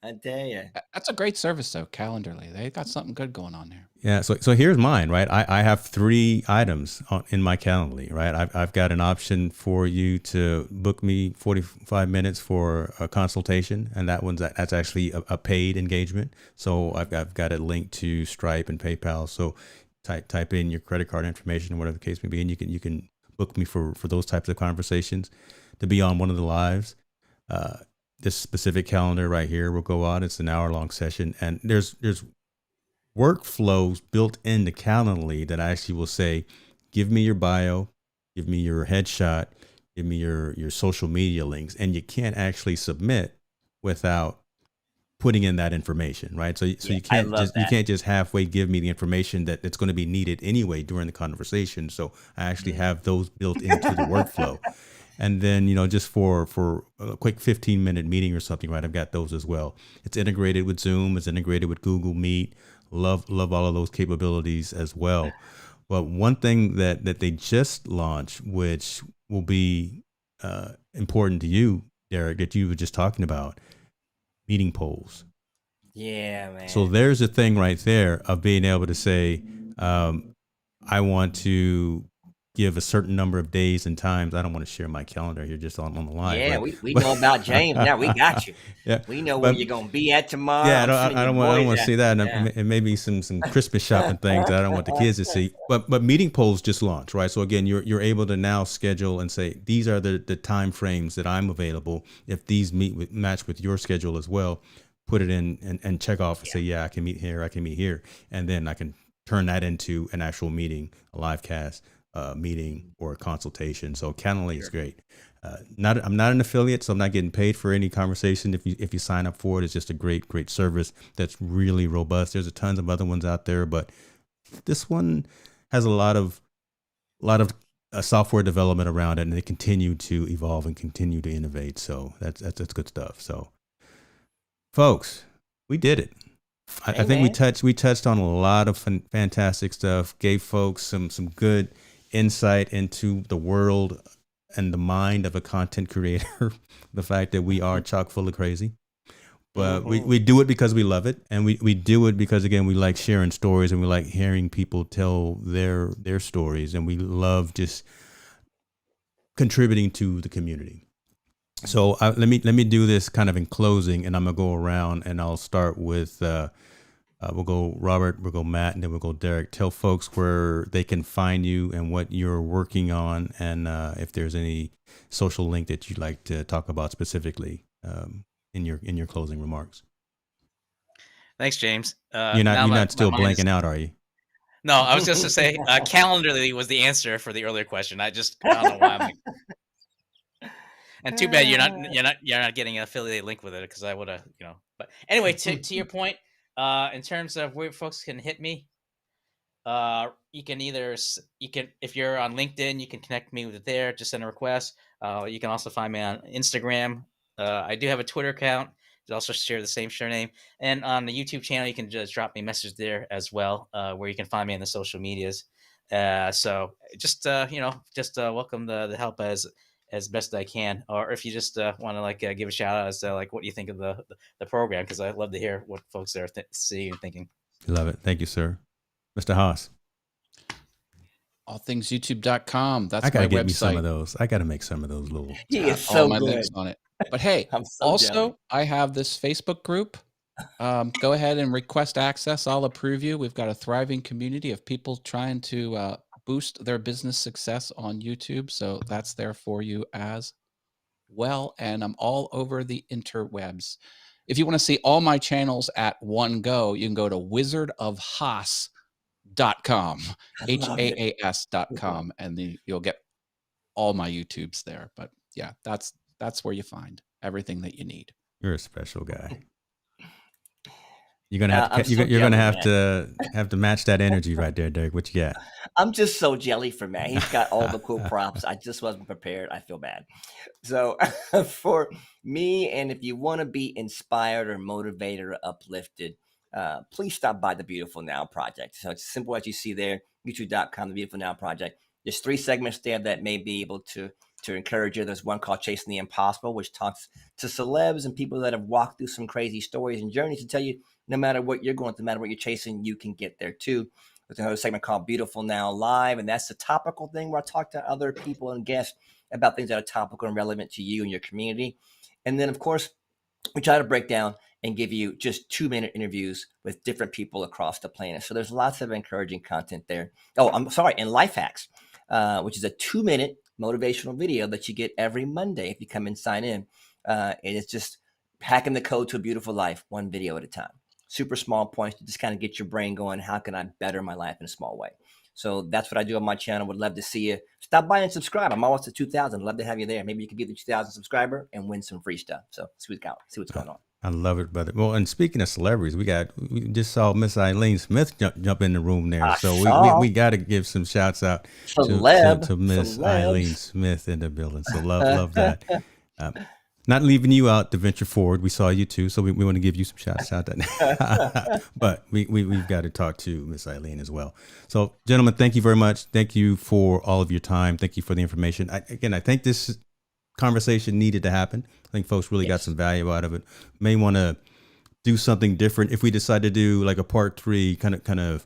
S2: I tell you.
S3: That's a great service, though, Calendarly. They got something good going on there.
S1: Yeah, so here's mine, right? I have 3 items in my Calendly, right? I've got an option for you to book me 45 minutes for a consultation, and that's actually a paid engagement. So I've got it linked to Stripe and PayPal. So type in your credit card information, whatever the case may be, and you can book me for those types of conversations to be on one of the lives. This specific calendar right here will go out. It's an hour-long session, and there's workflows built into Calendly that actually will say, give me your bio, give me your headshot, give me your social media links, and you can't actually submit without putting in that information, right? So you can't just halfway give me the information that's going to be needed anyway during the conversation. So I actually have those built into the workflow. And then, just for a quick 15-minute meeting or something, right? I've got those as well. It's integrated with Zoom. It's integrated with Google Meet. Love all of those capabilities as well. But one thing that they just launched, which will be important to you, Derek, that you were just talking about, meeting polls.
S2: Yeah, man.
S1: So there's a thing right there of being able to say, I want to give a certain number of days and times. I don't want to share my calendar here just on the line.
S2: Yeah, we know about James now. We got you.
S1: Yeah,
S2: we know where you're going to be at tomorrow.
S1: Yeah, I don't want to see that. And maybe some Christmas shopping things that I don't want the kids to see. But meeting polls just launched, right? So again, you're able to now schedule and say, these are the time frames that I'm available. If these match with your schedule as well, put it in and check off and say, yeah, I can meet here, and then I can turn that into an actual meeting, a live cast meeting, or a consultation. So Calendly is great. I'm not an affiliate, so I'm not getting paid for any conversation. If you sign up for it, it's just a great service that's really robust. There's a tons of other ones out there, but this one has a lot of software development around it, and they continue to evolve and continue to innovate. So that's good stuff. So, folks, we did it. I think we touched on a lot of fantastic stuff. Gave folks some good insight into the world and the mind of a content creator. The fact that we are chock full of crazy. But we do it because we love it, and we do it because, again, we like sharing stories, and we like hearing people tell their stories, and we love just contributing to the community. So let me do this kind of in closing, and I'm gonna go around, and I'll start with we'll go Robert, we'll go Matt, and then we'll go Derek. Tell folks where they can find you and what you're working on, and if there's any social link that you'd like to talk about specifically. In your closing remarks.
S4: Thanks, James.
S1: You're not still blanking out, are you?
S4: No, I was just to say Calendly was the answer for the earlier question. I don't know why I'm like. And too bad you're not getting an affiliate link with it, because I would have, But anyway, to your point, in terms of where folks can hit me, you can if you're on LinkedIn, you can connect me with it there. Just send a request. You can also find me on Instagram. I do have a Twitter account. I also share the same surname. And on the YouTube channel, you can just drop me a message there as well, where you can find me on the social medias. So just welcome the help as best I can. Or if you just want to give a shout out as to what do you think of the program, because I'd love to hear what folks are seeing and thinking.
S1: Love it. Thank you, sir. Mr. Haas.
S3: allthingsyoutube.com. That's
S1: I gotta
S3: my
S1: get
S3: website.
S1: me some of those. I gotta make some of those little.
S2: He is so
S3: all my
S2: good.
S3: links on it. But hey, also
S2: jealous.
S3: I have this Facebook group. Go ahead and request access. I'll approve you. We've got a thriving community of people trying to boost their business success on YouTube. So that's there for you as well. And I'm all over the interwebs. If you want to see all my channels at one go, you can go to wizardofhaas.com, HAAS.com, and then you'll get all my YouTubes there. But yeah, that's where you find everything that you need.
S1: You're a special guy. You're gonna have to match that energy right there, Derek. What you got?
S2: I'm just so jelly for Matt. He's got all the cool props. I just wasn't prepared. I feel bad. So for me, and if you want to be inspired or motivated or uplifted, please stop by the Beautiful Now Project. So it's simple as you see there, youtube.com, the Beautiful Now Project. There's 3 segments there that may be able to encourage you. There's one called Chasing the Impossible, which talks to celebs and people that have walked through some crazy stories and journeys to tell you no matter what you're going through, no matter what you're chasing, you can get there too. There's another segment called Beautiful Now Live, and that's the topical thing where I talk to other people and guests about things that are topical and relevant to you and your community. And then, of course, we try to break down and give you just 2-minute interviews with different people across the planet. So there's lots of encouraging content there. Oh, I'm sorry, and Life Hacks, which is a 2-minute motivational video that you get every Monday if you come and sign in. And it's just hacking the code to a beautiful life, one video at a time. Super small points to just kind of get your brain going. How can I better my life in a small way? So that's what I do on my channel. Would love to see you. Stop by and subscribe. I'm almost at 2,000. Love to have you there. Maybe you can be the 2,000 subscriber and win some free stuff. So see what's going on.
S1: I love it, brother. Well, and speaking of celebrities, we just saw Miss Eileen Smith jump in the room there. So we got to give some shouts out to Miss Eileen Smith in the building. So love that. Not leaving you out to venture forward. We saw you too, so we want to give you some shouts out. But we've got to talk to Miss Eileen as well. So, gentlemen, thank you very much. Thank you for all of your time. Thank you for the information. I think this conversation needed to happen. I think folks really got some value out of it. May want to do something different if we decide to do like a part 3, kind of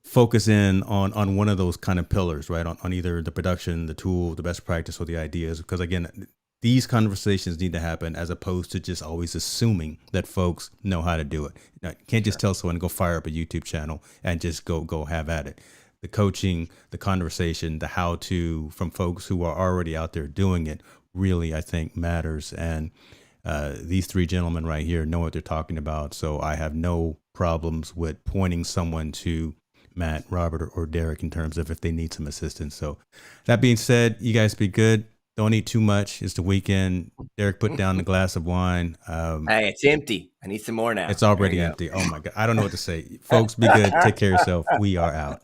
S1: focus in on one of those kind of pillars, right? On either the production, the tool, the best practice, or the ideas. Because again, these conversations need to happen as opposed to just always assuming that folks know how to do it. You can't just tell someone to go fire up a YouTube channel and just go have at it. The coaching, the conversation, the how to from folks who are already out there doing it really, I think, matters. And these 3 gentlemen right here know what they're talking about. So I have no problems with pointing someone to Matt, Robert, or Derek in terms of if they need some assistance. So that being said, you guys be good. Don't eat too much. It's the weekend. Derek put down the glass of wine.
S2: Hey, it's empty. I need some more now.
S1: It's already empty. Oh my God. I don't know what to say. Folks, be good. Take care of yourself. We are out.